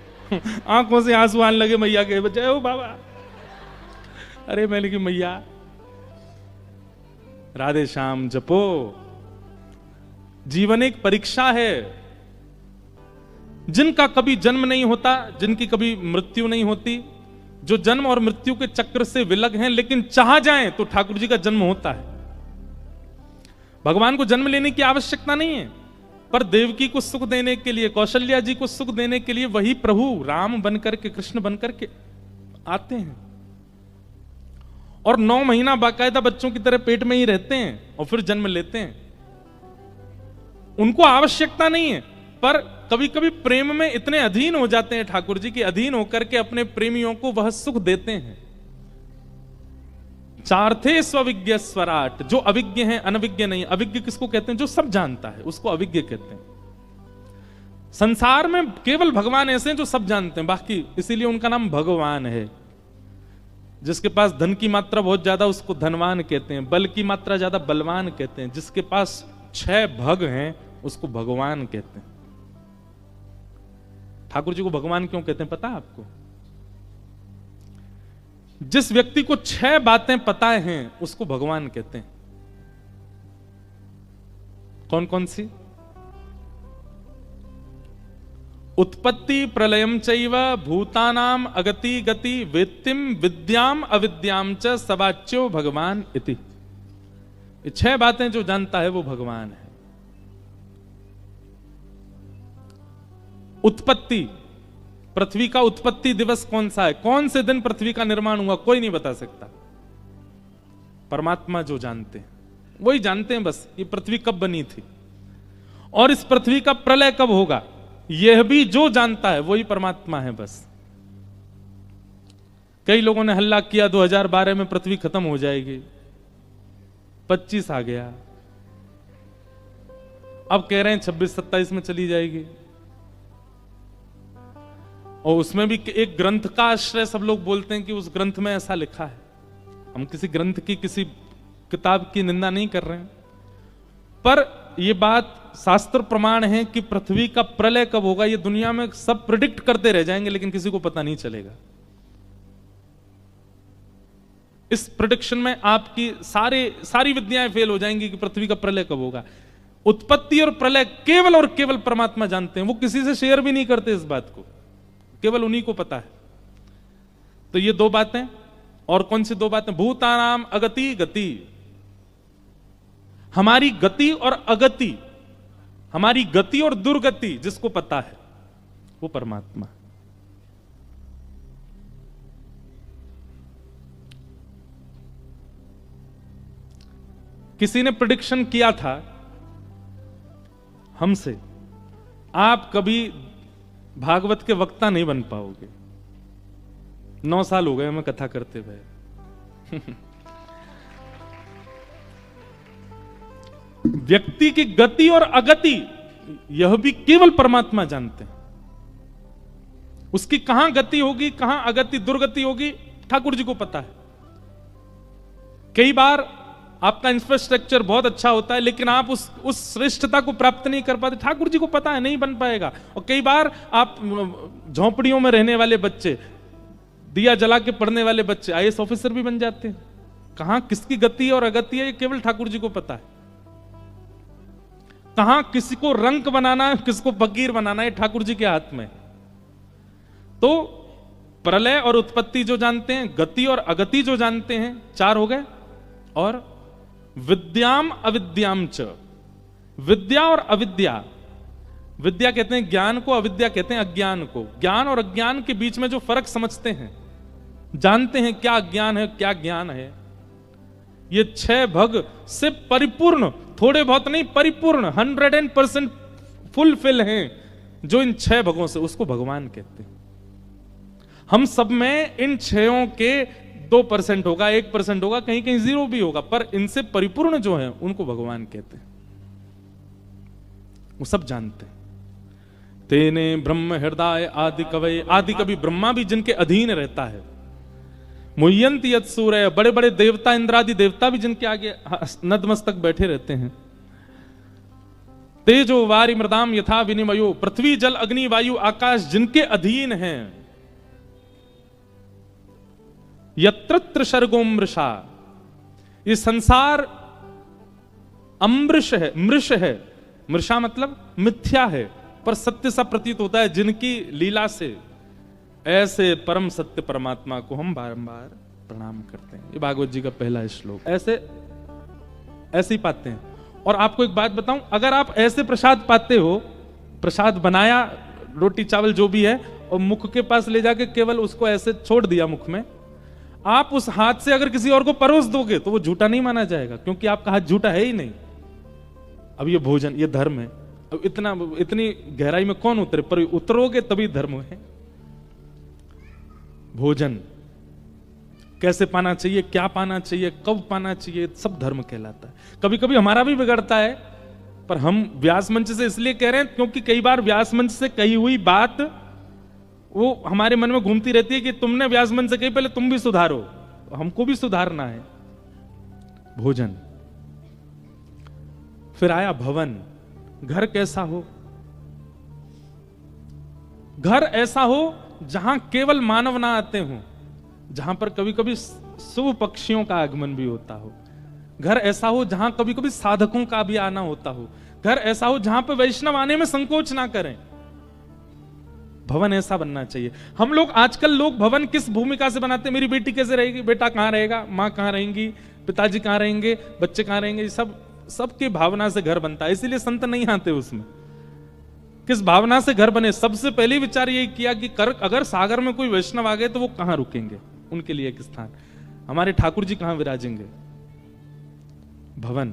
A: आंखों से आंसू आने लगे मैया के, जय हो बाबा। अरे मैंने कि मैया राधे श्याम जपो, जीवन एक परीक्षा है। जिनका कभी जन्म नहीं होता, जिनकी कभी मृत्यु नहीं होती, जो जन्म और मृत्यु के चक्र से विलग हैं, लेकिन चाह जाएं तो ठाकुर जी का जन्म होता है। भगवान को जन्म लेने की आवश्यकता नहीं है, पर देवकी को सुख देने के लिए, कौशल्या जी को सुख देने के लिए वही प्रभु राम बनकर के, कृष्ण बनकर के आते हैं और 9 महीना बाकायदा बच्चों की तरह पेट में ही रहते हैं और फिर जन्म लेते हैं। उनको आवश्यकता नहीं है, पर कभी कभी प्रेम में इतने अधीन हो जाते हैं ठाकुर जी के, अधीन होकर के अपने प्रेमियों को वह सुख देते हैं। चार्थे स्वविज्ञ स्वराट, जो अविज्ञ है, अनविज्ञ नहीं। अविज्ञ किसको कहते हैं? जो सब जानता है, उसको अविज्ञ कहते हैं। संसार में केवल भगवान ऐसे हैं जो सब जानते हैं, बाकी इसीलिए उनका नाम भगवान है। जिसके पास धन की मात्रा बहुत ज्यादा उसको धनवान कहते हैं, बल की मात्रा ज्यादा बलवान कहते हैं, जिसके पास 6 भग हैं उसको भगवान कहते हैं। ठाकुर जी को भगवान क्यों कहते हैं पता है आपको? जिस व्यक्ति को 6 बातें पता हैं उसको भगवान कहते हैं। कौन कौन सी? उत्पत्ति प्रलयम चैव भूतानाम अगति गति वेत्तिम विद्याम अविद्याम च सवाच्यो भगवान इति। ये 6 बातें जो जानता है वो भगवान है। उत्पत्ति, पृथ्वी का उत्पत्ति दिवस कौन सा है? कौन से दिन पृथ्वी का निर्माण हुआ? कोई नहीं बता सकता। परमात्मा जो जानते हैं वही जानते हैं बस, ये पृथ्वी कब बनी थी और इस पृथ्वी का प्रलय कब होगा, यह भी जो जानता है वही परमात्मा है बस। कई लोगों ने हल्ला किया 2012 में पृथ्वी खत्म हो जाएगी, 25 आ गया, अब कह रहे हैं 26-27 में चली जाएगी। और उसमें भी एक ग्रंथ का आश्रय सब लोग बोलते हैं कि उस ग्रंथ में ऐसा लिखा है। हम किसी ग्रंथ की, किसी किताब की निंदा नहीं कर रहे हैं, पर यह बात शास्त्र प्रमाण है कि पृथ्वी का प्रलय कब होगा ये दुनिया में सब प्रिडिक्ट करते रह जाएंगे, लेकिन किसी को पता नहीं चलेगा। इस प्रिडिक्शन में आपकी सारी विद्याएं फेल हो जाएंगी कि पृथ्वी का प्रलय कब होगा। उत्पत्ति और प्रलय केवल और केवल परमात्मा जानते हैं, वो किसी से शेयर भी नहीं करते इस बात को, केवल उन्हीं को पता है। तो ये 2 बातें, और कौन सी 2 बातें? भूतानाम अगति गति, हमारी गति और अगति, हमारी गति और दुर्गति जिसको पता है वो परमात्मा। किसी ने प्रेडिक्शन किया था हमसे, आप कभी भागवत के वक्ता नहीं बन पाओगे। 9 साल हो गए हमें कथा करते हुए। व्यक्ति की गति और अगति यह भी केवल परमात्मा जानते हैं। उसकी कहां गति होगी, कहां अगति दुर्गति होगी, ठाकुर जी को पता है। कई बार आपका इंफ्रास्ट्रक्चर बहुत अच्छा होता है लेकिन आप उस श्रेष्ठता को प्राप्त नहीं कर पाते, ठाकुर जी को पता है नहीं बन पाएगा। और कई बार आप झोंपड़ियों में रहने वाले बच्चे, दिया जला के पढ़ने वाले बच्चे IAS ऑफिसर भी बन जाते हैं। कहां किसकी गति और अगति है ये केवल ठाकुर जी को पता है। कहां किसी को रंक बनाना है, किसको फकीर बनाना है, ठाकुर जी के हाथ में। तो प्रलय और उत्पत्ति जो जानते हैं, गति और अगति जो जानते हैं, 4 हो गए। और विद्याम अविद्याम च, विद्या और अविद्या, विद्या कहते हैं ज्ञान को, अविद्या कहते हैं अज्ञान को। ज्ञान और अज्ञान के बीच में जो फर्क समझते हैं, जानते हैं क्या ज्ञान है क्या ज्ञान है, ये 6 भग से परिपूर्ण, थोड़े बहुत नहीं, परिपूर्ण 100% फुलफिल हैं, जो इन 6 भगों से, उसको भगवान कहते हैं। हम सब में इन 6 के 2% होगा, 1% होगा, कहीं कहीं 0 भी होगा, पर इनसे परिपूर्ण जो है उनको भगवान कहते हैं। वो सब जानते हैं। तेने ब्रह्म हृदय आदि कवि, आदि कवि ब्रह्मा भी जिनके अधीन रहता है। मुह्यंति यत् सूर्य, बड़े बड़े देवता, इंद्रादि देवता भी जिनके आगे नतमस्तक बैठे रहते हैं। तेजो वारि मृदाम यथा विनिमयो, पृथ्वी जल अग्नि वायु आकाश जिनके अधीन हैं। यत्र सर्गो मृषा, ये संसार अमृष है, मृष है। मृषा मतलब मिथ्या है, पर सत्य सा प्रतीत होता है जिनकी लीला से। ऐसे परम सत्य परमात्मा को हम बारंबार प्रणाम करते हैं। ये भागवत जी का पहला श्लोक। ऐसे ही पाते हैं। और आपको एक बात बताऊं, अगर आप ऐसे प्रसाद पाते हो, प्रसाद बनाया, रोटी चावल जो भी है, और मुख के पास ले जाके केवल उसको ऐसे छोड़ दिया मुख में, आप उस हाथ से अगर किसी और को परोस दोगे तो वो झूठा नहीं माना जाएगा, क्योंकि आपका हाथ झूठा है ही नहीं। अब ये भोजन, ये धर्म है। अब इतनी गहराई में कौन उतरे, पर उतरोगे तभी धर्म है। भोजन कैसे पाना चाहिए, क्या पाना चाहिए, कब पाना चाहिए, सब धर्म कहलाता है। कभी कभी हमारा भी बिगड़ता है, पर हम व्यास मंच से इसलिए कह रहे हैं क्योंकि कई बार व्यास मंच से कही हुई बात वो हमारे मन में घूमती रहती है कि तुमने व्यास मंच से कही, पहले तुम भी सुधारो, हमको भी सुधारना है। भोजन। फिर आया भवन। घर कैसा हो? घर ऐसा हो जहां केवल मानव ना आते हो, जहां पर कभी कभी शुभ पक्षियों का आगमन भी होता हो। घर ऐसा हो जहां कभी कभी साधकों का भी आना होता हो। घर ऐसा हो जहां पर वैष्णव आने में संकोच ना करें। भवन ऐसा बनना चाहिए। हम लोग आजकल लोग भवन किस भूमिका से बनाते हैं? मेरी बेटी कैसे रहेगी, बेटा कहां रहेगा, मां कहां रहेंगी, पिताजी कहां रहेंगे, बच्चे कहां रहेंगे, सबकी भावना से घर बनता है। इसीलिए संत नहीं आते उसमें। किस भावना से घर बने? सबसे पहले विचार यही किया कि अगर सागर में कोई वैष्णव आ गए तो वो कहां रुकेंगे, उनके लिए एक स्थान। हमारे ठाकुर जी कहां विराजेंगे? भवन।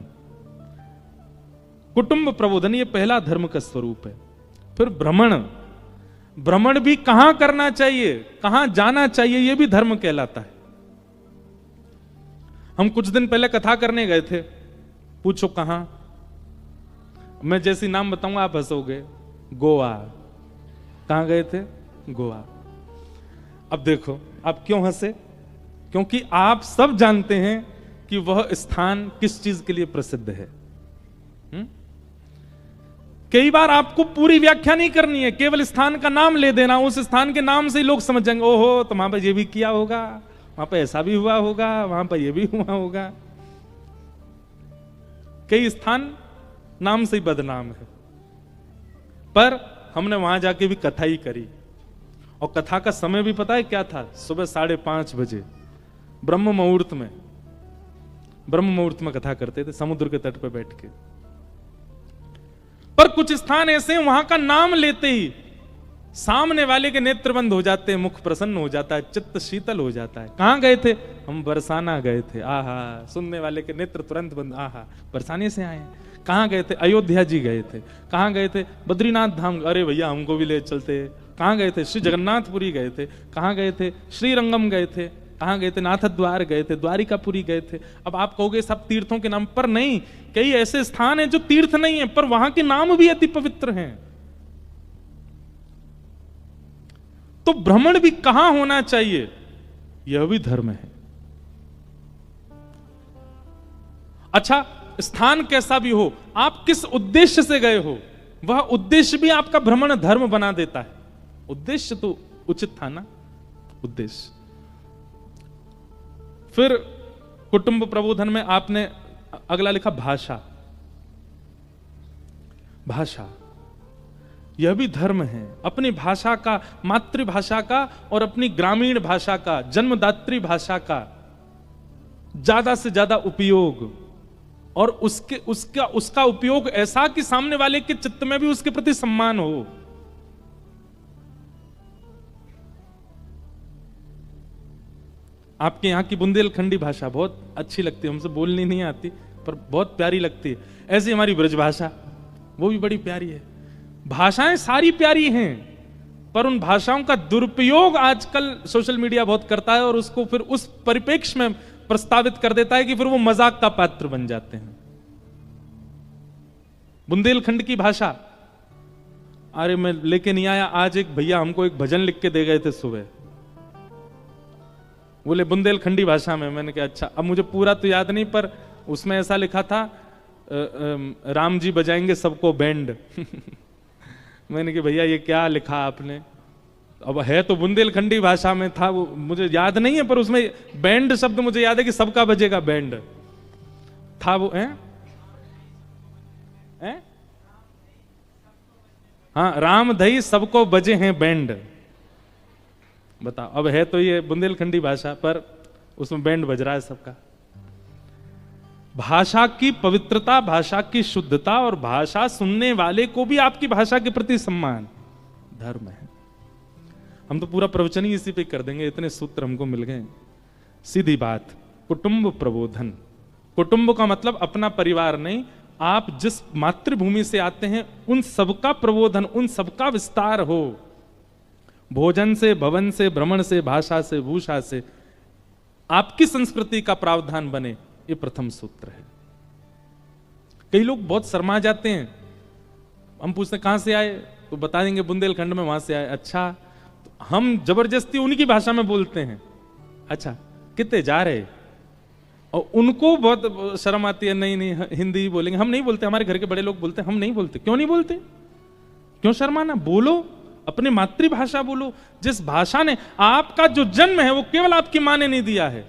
A: कुटुंब प्रबोधन, ये पहला धर्म का स्वरूप है। फिर भ्रमण। भ्रमण भी कहां करना चाहिए, कहां जाना चाहिए, यह भी धर्म कहलाता है। हम कुछ दिन पहले कथा करने गए थे। पूछो कहां? मैं जैसी नाम बताऊंगा आप हंसोगे। गोवा। कहां गए थे? गोवा। अब देखो आप क्यों हंसे? क्योंकि आप सब जानते हैं कि वह स्थान किस चीज के लिए प्रसिद्ध है। कई बार आपको पूरी व्याख्या नहीं करनी है, केवल स्थान का नाम ले देना। उस स्थान के नाम से ही लोग समझ जाएंगे, ओहो तो वहां पर यह भी किया होगा, वहां पर ऐसा भी हुआ होगा, वहां पर यह भी हुआ होगा। कई स्थान नाम से ही बदनाम है, पर हमने वहां जाके भी कथा ही करी। और कथा का समय भी पता है क्या था? सुबह 5:30 बजे ब्रह्म मुहूर्त में कथा करते थे, समुद्र के तट पर बैठ के। पर कुछ स्थान ऐसे हैं, वहां का नाम लेते ही सामने वाले के नेत्र बंद हो जाते हैं, मुख प्रसन्न हो जाता है, चित्त शीतल हो जाता है। कहां गए थे? हम बरसाना गए थे। आहा, सुनने वाले के नेत्र तुरंत बंद। आहा, बरसाने से आए। कहां गए थे? अयोध्या जी गए थे। कहां गए थे? बद्रीनाथ धाम। अरे भैया हमको भी ले चलते। कहां गए थे? श्री जगन्नाथपुरी गए थे। कहां गए थे? श्रीरंगम गए थे। कहां गए थे? नाथ द्वार गए थे, द्वारिकापुरी गए थे। अब आप कहोगे सब तीर्थों के नाम, पर नहीं, कई ऐसे स्थान हैं जो तीर्थ नहीं है, पर वहां के नाम भी अति पवित्र हैं। तो भ्रमण भी कहां होना चाहिए, यह भी धर्म है। अच्छा, स्थान कैसा भी हो, आप किस उद्देश्य से गए हो, वह उद्देश्य भी आपका भ्रमण धर्म बना देता है। उद्देश्य तो उचित था ना, उद्देश्य। फिर कुटुंब प्रबोधन में आपने अगला लिखा भाषा। भाषा यह भी धर्म है। अपनी भाषा का, मातृभाषा का और अपनी ग्रामीण भाषा का, जन्मदात्री भाषा का ज्यादा से ज्यादा उपयोग, और उसका उपयोग ऐसा कि सामने वाले के चित्त में भी उसके प्रति सम्मान हो। आपके यहां की बुंदेलखंडी भाषा बहुत अच्छी लगती है, हमसे बोलनी नहीं आती पर बहुत प्यारी लगती है। ऐसी हमारी ब्रज भाषा, वो भी बड़ी प्यारी है। भाषाएं सारी प्यारी हैं, पर उन भाषाओं का दुरुपयोग आजकल सोशल मीडिया बहुत करता है और उसको फिर उस परिप्रेक्ष्य में प्रस्तावित कर देता है कि फिर वो मजाक का पात्र बन जाते हैं। बुंदेलखंड की भाषा, अरे मैं लेके नहीं आया, आज एक भैया हमको एक भजन लिख के दे गए थे सुबह, बोले बुंदेलखंडी भाषा में। मैंने कहा अच्छा, अब मुझे पूरा तो याद नहीं, पर उसमें ऐसा लिखा था राम जी बजाएंगे सबको बैंड। मैंने कहा भैया ये क्या लिखा आपने? अब है तो बुंदेलखंडी भाषा में था, वो मुझे याद नहीं है, पर उसमें बैंड शब्द मुझे याद है कि सबका बजेगा बैंड था वो है? हाँ, राम धई सबको बजे हैं बैंड। बताओ, अब है तो ये बुंदेलखंडी भाषा, पर उसमें बैंड बज रहा है सबका। भाषा की पवित्रता, भाषा की शुद्धता और भाषा सुनने वाले को भी आपकी भाषा के प्रति सम्मान धर्म है। हम तो पूरा प्रवचन ही इसी पे कर देंगे, इतने सूत्र हमको मिल गए। सीधी बात, कुटुंब प्रबोधन। कुटुंब का मतलब अपना परिवार नहीं, आप जिस मातृभूमि से आते हैं उन सबका प्रबोधन, उन सबका विस्तार हो। भोजन से, भवन से, भ्रमण से, भाषा से, भूषा से आपकी संस्कृति का प्रावधान बने, ये प्रथम सूत्र है। कई लोग बहुत शर्मा जाते हैं, हम पूछते कहां से आए तो बता देंगे बुंदेलखंड में वहां से आए। अच्छा, तो हम जबरदस्ती उनकी भाषा में बोलते हैं, अच्छा कितने जा रहे, और उनको बहुत शर्म आती है, नहीं नहीं हिंदी ही बोलेंगे। हम नहीं बोलते, हमारे घर के बड़े लोग बोलते हैं, हम नहीं बोलते। क्यों नहीं बोलते? क्यों शर्माना? बोलो, अपनी मातृभाषा बोलो। जिस भाषा ने आपका जो जन्म है वो केवल आपकी मां ने नहीं दिया है।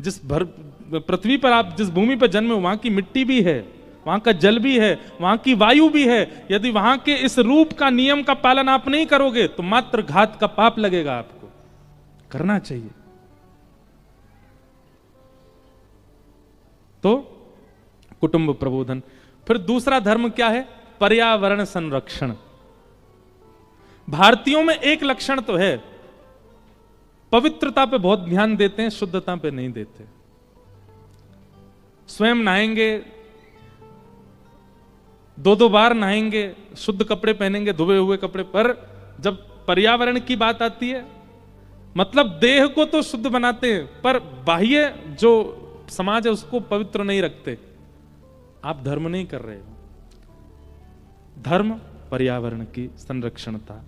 A: जिस पृथ्वी पर आप जिस भूमि पर जन्मे, वहां की मिट्टी भी है, वहां का जल भी है, वहां की वायु भी है। यदि वहां के इस रूप का नियम का पालन आप नहीं करोगे तो मात्र घात का पाप लगेगा आपको। करना चाहिए। तो कुटुंब प्रबोधन। फिर दूसरा धर्म क्या है? पर्यावरण संरक्षण। भारतीयों में एक लक्षण तो है, पवित्रता पे बहुत ध्यान देते हैं, शुद्धता पे नहीं देते। स्वयं नहाएंगे, दो बार नहाएंगे, शुद्ध कपड़े पहनेंगे, धुए हुए कपड़े, पर जब पर्यावरण की बात आती है, मतलब देह को तो शुद्ध बनाते हैं पर बाह्य जो समाज है उसको पवित्र नहीं रखते। आप धर्म नहीं कर रहे हो। धर्म पर्यावरण की संरक्षणता।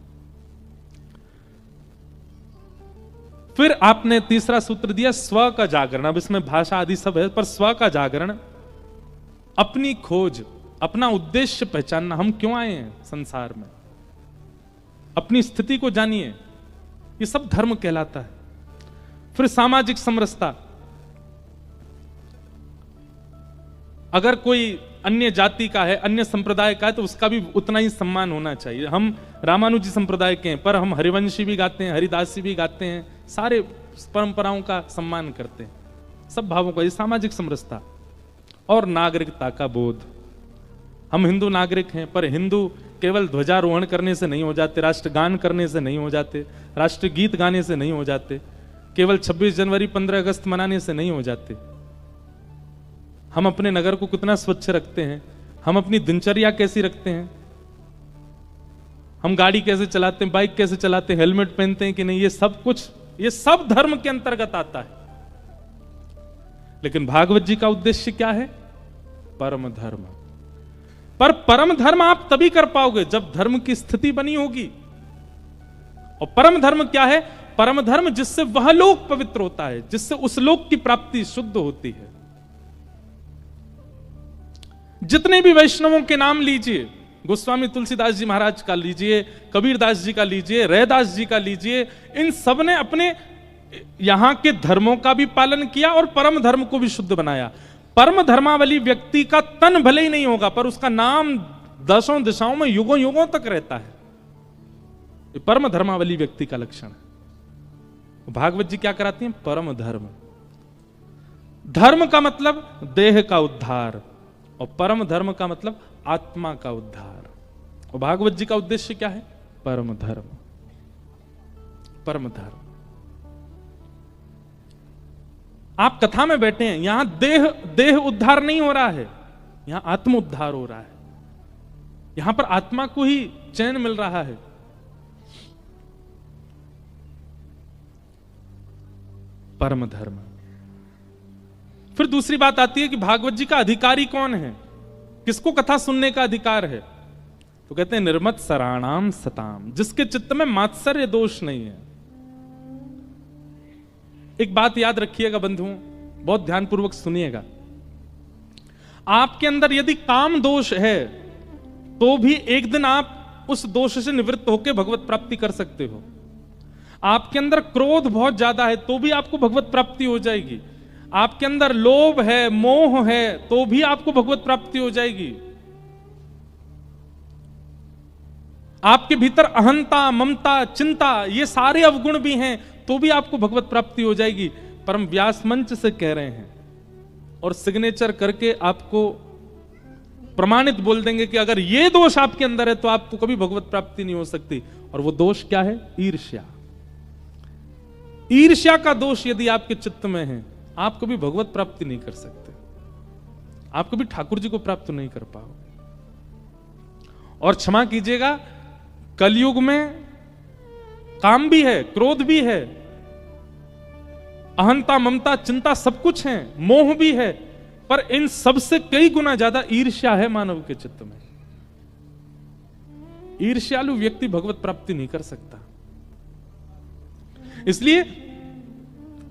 A: फिर आपने तीसरा सूत्र दिया स्व का जागरण। अब इसमें भाषा आदि सब है, पर स्व का जागरण, अपनी खोज, अपना उद्देश्य पहचानना। हम क्यों आए हैं संसार में, अपनी स्थिति को जानिए, ये सब धर्म कहलाता है। फिर सामाजिक समरसता। अगर कोई अन्य जाति का है, अन्य संप्रदाय का है, तो उसका भी उतना ही सम्मान होना चाहिए। हम रामानुजी संप्रदाय के हैं, पर हम हरिवंशी भी गाते हैं, हरिदासी भी गाते हैं, सारे परंपराओं का सम्मान करते हैं, सब भावों का। ये सामाजिक समरसता। और नागरिकता का बोध। हम हिंदू नागरिक हैं, पर हिंदू केवल ध्वजारोहण करने से नहीं हो जाते, राष्ट्रगान करने से नहीं हो जाते, राष्ट्रगीत गाने से नहीं हो जाते, केवल 26 जनवरी 15 अगस्त मनाने से नहीं हो जाते। हम अपने नगर को कितना स्वच्छ रखते हैं, हम अपनी दिनचर्या कैसी रखते हैं, हम गाड़ी कैसे चलाते हैं, बाइक कैसे चलाते हैं, हेलमेट पहनते हैं कि नहीं, ये सब कुछ, ये सब धर्म के अंतर्गत आता है। लेकिन भागवत जी का उद्देश्य क्या है? परम धर्म। पर परम धर्म आप तभी कर पाओगे जब धर्म की स्थिति बनी होगी। और परम धर्म क्या है? परम धर्म जिससे वह लोक पवित्र होता है, जिससे उस लोक की प्राप्ति शुद्ध होती है। जितने भी वैष्णवों के नाम लीजिए, गोस्वामी तुलसीदास जी महाराज का लीजिए, कबीरदास जी का लीजिए, रैदास जी का लीजिए, इन सब ने अपने यहां के धर्मों का भी पालन किया और परम धर्म को भी शुद्ध बनाया। परम धर्मावली व्यक्ति का तन भले ही नहीं होगा, पर उसका नाम दसों दिशाओं में युगों युगों तक रहता है। ये परम धर्मावली व्यक्ति का लक्षण है। भागवत जी क्या कराती हैं? परम धर्म। धर्म का मतलब देह का उद्धार, और परम धर्म का मतलब आत्मा का उद्धार। और भागवत जी का उद्देश्य क्या है? परम धर्म। परम धर्म। आप कथा में बैठे हैं, यहां देह उद्धार नहीं हो रहा है, यहां आत्म उद्धार हो रहा है। यहां पर आत्मा को ही चैन मिल रहा है। परम धर्म। फिर दूसरी बात आती है कि भागवत जी का अधिकारी कौन है, किसको कथा सुनने का अधिकार है? तो कहते हैं निर्मत सराणाम सताम, जिसके चित्त में मात्सर्य दोष नहीं है। एक बात याद रखिएगा बंधुओं, बहुत ध्यानपूर्वक सुनिएगा। आपके अंदर यदि काम दोष है तो भी एक दिन आप उस दोष से निवृत्त होकर भगवत प्राप्ति कर सकते हो। आपके अंदर क्रोध बहुत ज्यादा है तो भी आपको भगवत प्राप्ति हो जाएगी। आपके अंदर लोभ है, मोह है, तो भी आपको भगवत प्राप्ति हो जाएगी। आपके भीतर अहंता, ममता, चिंता, ये सारे अवगुण भी हैं तो भी आपको भगवत प्राप्ति हो जाएगी। परम व्यास मंच से कह रहे हैं और सिग्नेचर करके आपको प्रमाणित बोल देंगे कि अगर ये दोष आपके अंदर है तो आपको कभी भगवत प्राप्ति नहीं हो सकती। और वो दोष क्या है? ईर्ष्या। ईर्ष्या का दोष यदि आपके चित्त में है, आप कभी भगवत प्राप्ति नहीं कर सकते, आप कभी ठाकुर जी को प्राप्त नहीं कर पाओ। और क्षमा कीजिएगा, कलयुग में काम भी है, क्रोध भी है, अहंता, ममता, चिंता सब कुछ है, मोह भी है, पर इन सबसे कई गुना ज्यादा ईर्ष्या है मानव के चित्त में। ईर्ष्यालु व्यक्ति भगवत प्राप्ति नहीं कर सकता। इसलिए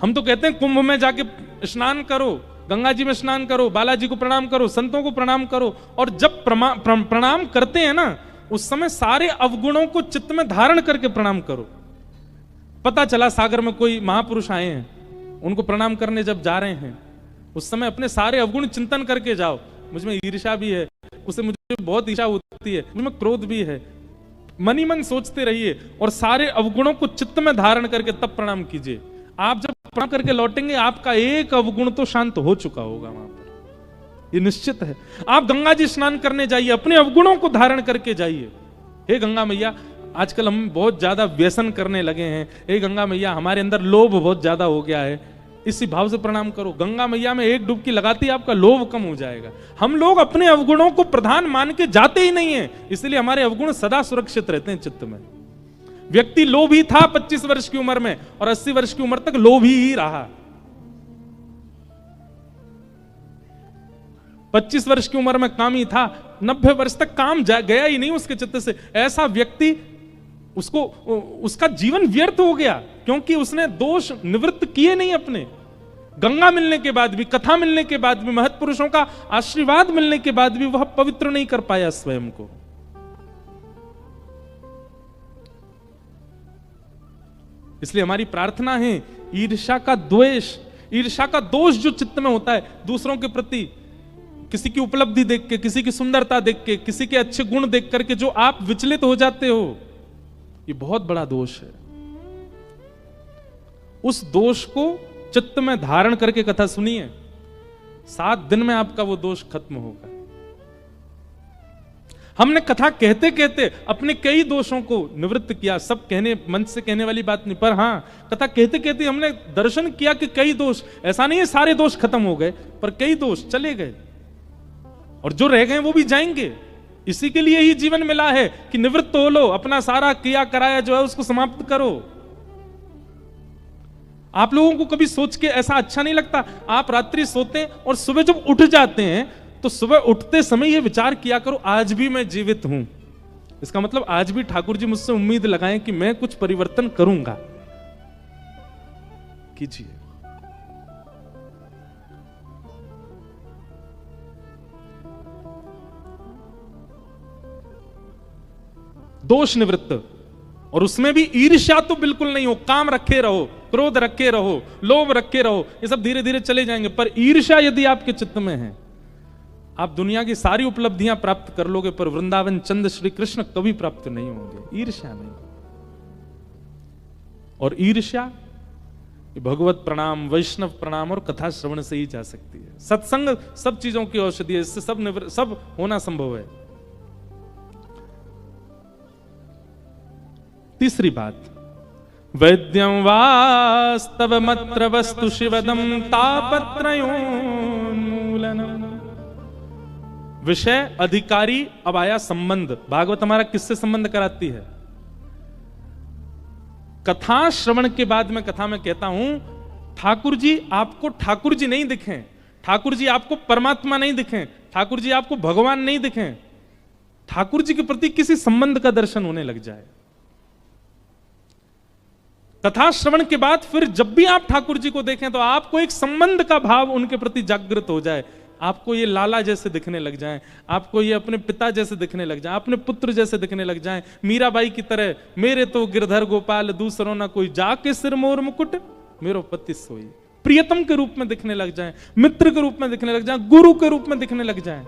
A: हम तो कहते हैं कुंभ में जाके स्नान करो, गंगा जी में स्नान करो, बालाजी को प्रणाम करो, संतों को प्रणाम करो। और जब प्रणाम करते हैं ना, उस समय सारे अवगुणों को चित्त में धारण करके प्रणाम करो। पता चला सागर में कोई महापुरुष आए हैं, उनको प्रणाम करने जब जा रहे हैं, उस समय अपने सारे अवगुण चिंतन करके जाओ। मुझमें ईर्ष्या भी है, उससे मुझे बहुत ईर्ष्या होती है, मुझमें क्रोध भी है, मन ही मन सोचते रहिए और सारे अवगुणों को चित्त में धारण करके तब प्रणाम कीजिए। आप जब प्रणाम करके लौटेंगे, आपका एक अवगुण तो शांत हो चुका होगा वहां पर, ये निश्चित है। आप गंगा जी स्नान करने जाइए, अपने अवगुणों को धारण करके जाइए। हे गंगा मैया, आजकल हम बहुत ज्यादा व्यसन करने लगे हैं। हे गंगा मैया, हमारे अंदर लोभ बहुत ज्यादा हो गया है। इसी भाव से प्रणाम करो। गंगा मैया में एक डुबकी लगाती आपका लोभ कम हो जाएगा। हम लोग अपने अवगुणों को प्रधान मान के जाते ही नहीं है, इसलिए हमारे अवगुण सदा सुरक्षित रहते हैं चित्त में। व्यक्ति लोभी था 25 वर्ष की उम्र में और 80 वर्ष की उम्र तक लोभी ही रहा। 25 वर्ष की उम्र में कामी था, 90 वर्ष तक काम गया ही नहीं उसके चित्त से। ऐसा व्यक्ति, उसका जीवन व्यर्थ हो गया, क्योंकि उसने दोष निवृत्त किए नहीं अपने। गंगा मिलने के बाद भी, कथा मिलने के बाद भी, महत्पुरुषों का आशीर्वाद मिलने के बाद भी वह पवित्र नहीं कर पाया स्वयं को। इसलिए हमारी प्रार्थना है, ईर्ष्या का द्वेष, ईर्ष्या का दोष जो चित्त में होता है दूसरों के प्रति, किसी की उपलब्धि देख के, किसी की सुंदरता देख के, किसी के अच्छे गुण देख करके जो आप विचलित हो जाते हो, ये बहुत बड़ा दोष है। उस दोष को चित्त में धारण करके कथा सुनिए, 7 दिन में आपका वो दोष खत्म होगा। हमने कथा कहते कहते अपने कई दोषों को निवृत्त किया। सब कहने, मंच से कहने वाली बात नहीं, पर हां, कथा कहते कहते हमने दर्शन किया कि कई दोष, ऐसा नहीं है सारे दोष खत्म हो गए, पर कई दोष चले गए और जो रह गए वो भी जाएंगे। इसी के लिए ही जीवन मिला है कि निवृत्त हो लो, अपना सारा किया कराया जो है उसको समाप्त करो। आप लोगों को कभी सोच के ऐसा अच्छा नहीं लगता? आप रात्रि सोते हैं और सुबह जब उठ जाते हैं तो सुबह उठते समय ये विचार किया करो, आज भी मैं जीवित हूं। इसका मतलब आज भी ठाकुर जी मुझसे उम्मीद लगाएं कि मैं कुछ परिवर्तन करूंगा। कीजिए। दोष निवृत्त, और उसमें भी ईर्ष्या तो बिल्कुल नहीं हो। काम रखे रहो, क्रोध रखे रहो, लोभ रखे रहो, ये सब धीरे धीरे चले जाएंगे। पर ईर्ष्या यदि आपके चित्त में है, आप दुनिया की सारी उपलब्धियां प्राप्त कर लोगे, पर वृंदावन चंद श्री कृष्ण कभी प्राप्त नहीं होंगे। ईर्ष्या नहीं। और ईर्ष्या भगवत प्रणाम, वैष्णव प्रणाम और कथा श्रवण से ही जा सकती है। सत्संग सब चीजों की औषधि है, इससे सब होना संभव है। तीसरी बात, वैद्यं वास्तवमत्र वस्तु शिवदं तापत्रयोन्मूलनम्। विषय, अधिकारी, अब आया संबंध। भागवत हमारा किससे संबंध कराती है? कथा श्रवण के बाद मैं कथा में कहता हूं, ठाकुर जी आपको ठाकुर जी नहीं दिखें, ठाकुर जी आपको परमात्मा नहीं दिखें, ठाकुर जी आपको भगवान नहीं दिखें, ठाकुर जी के प्रति किसी संबंध का दर्शन होने लग जाए। कथा श्रवण के बाद फिर जब भी आप ठाकुर जी को देखें तो आपको एक संबंध का भाव उनके प्रति जागृत हो जाए। आपको ये लाला जैसे दिखने लग जाएं, आपको ये अपने पिता जैसे दिखने लग जाएं, अपने पुत्र जैसे दिखने लग जाएं। मीराबाई की तरह, मेरे तो गिरधर गोपाल दूसरों ना कोई, जाके सिर मोर मुकुट मेरो पति सोई। प्रियतम के रूप में दिखने लग जाएं, मित्र के रूप में दिखने लग जाएं, गुरु के रूप में दिखने लग जाएं।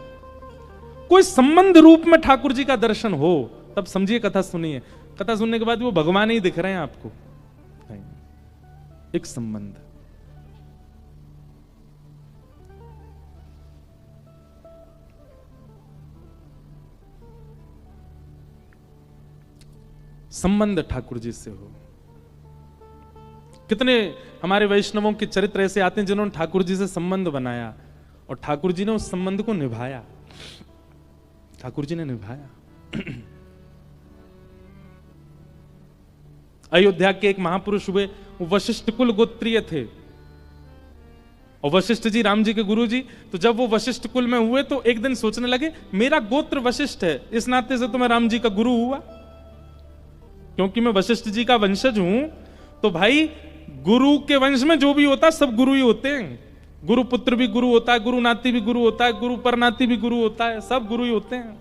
A: कोई संबंध रूप में ठाकुर जी का दर्शन हो, तब समझिए कथा सुनिए। कथा सुनने के बाद वो भगवान ही दिख रहे हैं आपको, एक संबंध। संबंध ठाकुर जी से हो। कितने हमारे वैष्णवों के चरित्र ऐसे आते हैं जिन्होंने ठाकुर जी से संबंध बनाया और ठाकुर जी ने उस संबंध को निभाया, ठाकुर जी ने निभाया। अयोध्या के एक महापुरुष हुए, वो वशिष्ठ कुल गोत्रीय थे और वशिष्ठ जी राम जी के गुरु जी। तो जब वो वशिष्ठ कुल में हुए तो एक दिन सोचने लगे, मेरा गोत्र वशिष्ठ है, इस नाते से तो मैं राम जी का गुरु हुआ, क्योंकि मैं वशिष्ठ जी का वंशज हूं। तो भाई गुरु के वंश में जो भी होता है सब गुरु ही होते हैं। गुरु पुत्र भी गुरु होता है, गुरु नाती भी गुरु होता है, गुरु परनाती भी गुरु होता है, सब गुरु ही होते हैं।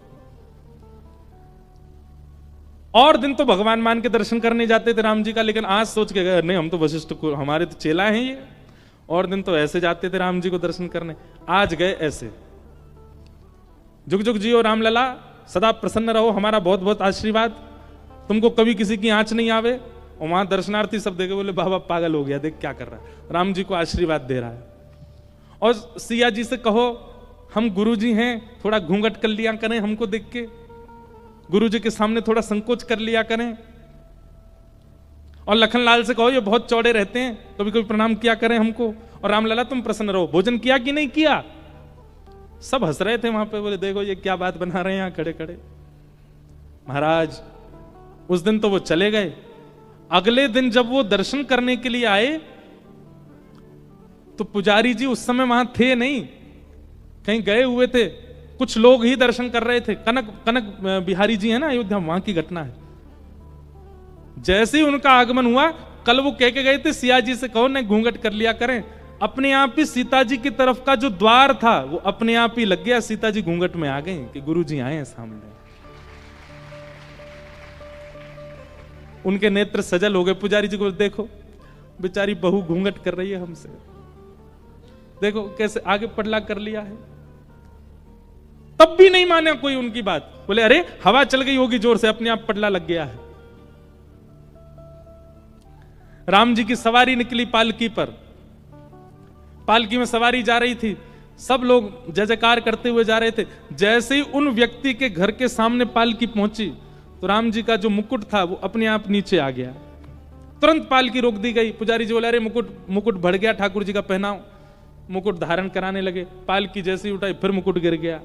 A: और दिन तो भगवान मान के दर्शन करने जाते थे राम जी का, लेकिन आज सोच के गए नहीं हम तो वशिष्ठ को, हमारे तो चेला हैं ये। और दिन तो ऐसे जाते थे राम जी को दर्शन करने, आज गए ऐसे। जुग जुग जियो राम लला, सदा प्रसन्न रहो, हमारा बहुत बहुत आशीर्वाद, तुमको कभी किसी की आंच नहीं आवे। और वहां दर्शनार्थी सब देखे बोले बाबा पागल हो गया, देख क्या कर रहा है, राम जी को आशीर्वाद दे रहा है। और सिया जी से कहो हम गुरु जी हैं, थोड़ा घूंघट कर लिया करें हमको देख के, गुरु जी के सामने थोड़ा संकोच कर लिया करें। और लखनलाल से कहो ये बहुत चौड़े रहते हैं, कभी कभी प्रणाम किया करें हमको। और रामलला तुम प्रसन्न रहो, भोजन किया कि नहीं किया। सब हंस रहे थे वहां पे, बोले देखो ये क्या बात बना रहे हैं यहाँ खड़े खड़े। महाराज उस दिन तो वो चले गए। अगले दिन जब वो दर्शन करने के लिए आए तो पुजारी जी उस समय वहां थे नहीं, कहीं गए हुए थे, कुछ लोग ही दर्शन कर रहे थे। कनक बिहारी जी है ना अयोध्या, वहां की घटना है। जैसे ही उनका आगमन हुआ, कल वो कह के गए थे सिया जी से कहो न घूंघट कर लिया करें, अपने आप ही सीता जी की तरफ का जो द्वार था वो अपने आप ही लग गया। सीता जी घूंघट में आ गई कि गुरु जी आए हैं सामने। उनके नेत्र सजल हो गए। पुजारी जी को देखो बेचारी बहू घूंघट कर रही है हमसे, देखो कैसे आगे पड़ला कर लिया है। तब भी नहीं माने कोई उनकी बात, बोले अरे हवा चल गई होगी जोर से, अपने आप पड़ला लग गया है। राम जी की सवारी निकली पालकी पर, पालकी में सवारी जा रही थी, सब लोग जय जयकार करते हुए जा रहे थे। जैसे ही उन व्यक्ति के घर के सामने पालकी पहुंची तो राम जी का जो मुकुट था वो अपने आप नीचे आ गया। तुरंत पालकी रोक दी गई। पुजारी जी बोले अरे मुकुट बढ़ गया, ठाकुर जी का पहनाओ। मुकुट धारण कराने लगे, पालकी जैसे ही उठाई फिर मुकुट गिर गया।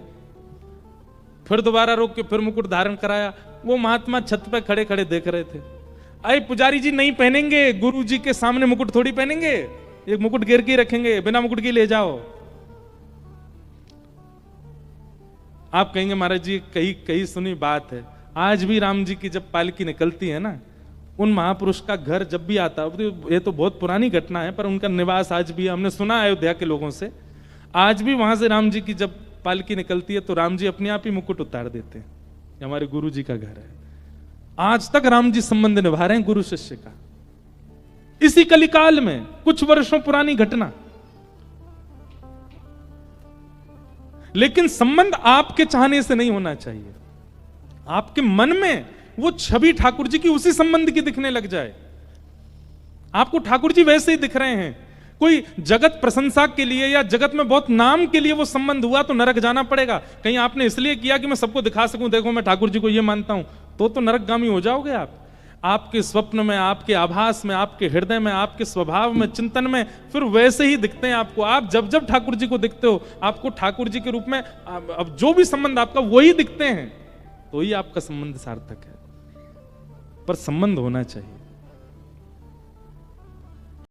A: फिर दोबारा रोक के फिर मुकुट धारण कराया। वो महात्मा छत पे खड़े खड़े देख रहे थे। अरे पुजारी जी नहीं पहनेंगे, गुरु जी के सामने मुकुट थोड़ी पहनेंगे, एक मुकुट गिर के रखेंगे, बिना मुकुट के ले जाओ। आप कहेंगे महाराज जी कहीं सुनी बात है। आज भी राम जी की जब पालकी निकलती है ना, उन महापुरुष का घर जब भी आता है, ये तो बहुत पुरानी घटना है पर उनका निवास आज भी हमने सुना अयोध्या के लोगों से, आज भी वहां से राम जी की जब पालकी निकलती है तो राम जी अपने आप ही मुकुट उतार देते हैं। हमारे गुरु जी का घर है, आज तक राम जी संबंध निभा रहे हैं गुरु शिष्य का। इसी कलिकाल में कुछ वर्षों पुरानी घटना, लेकिन संबंध आपके चाहने से नहीं होना चाहिए। आपके मन में वो छवि ठाकुर जी की उसी संबंध की दिखने लग जाए। आपको ठाकुर जी वैसे ही दिख रहे हैं। कोई जगत प्रशंसा के लिए या जगत में बहुत नाम के लिए वो संबंध हुआ तो नरक जाना पड़ेगा। कहीं आपने इसलिए किया कि मैं सबको दिखा सकूं, देखो मैं ठाकुर जी को ये मानता हूं, तो नरकगामी हो जाओगे आप। आपके स्वप्न में, आपके आभास में, आपके हृदय में, आपके स्वभाव में, चिंतन में फिर वैसे ही दिखते हैं आपको। आप जब जब ठाकुर जी को दिखते हो, आपको ठाकुर जी के रूप में अब जो भी संबंध आपका वही दिखते हैं, तो ही आपका संबंध सार्थक है। पर संबंध होना चाहिए।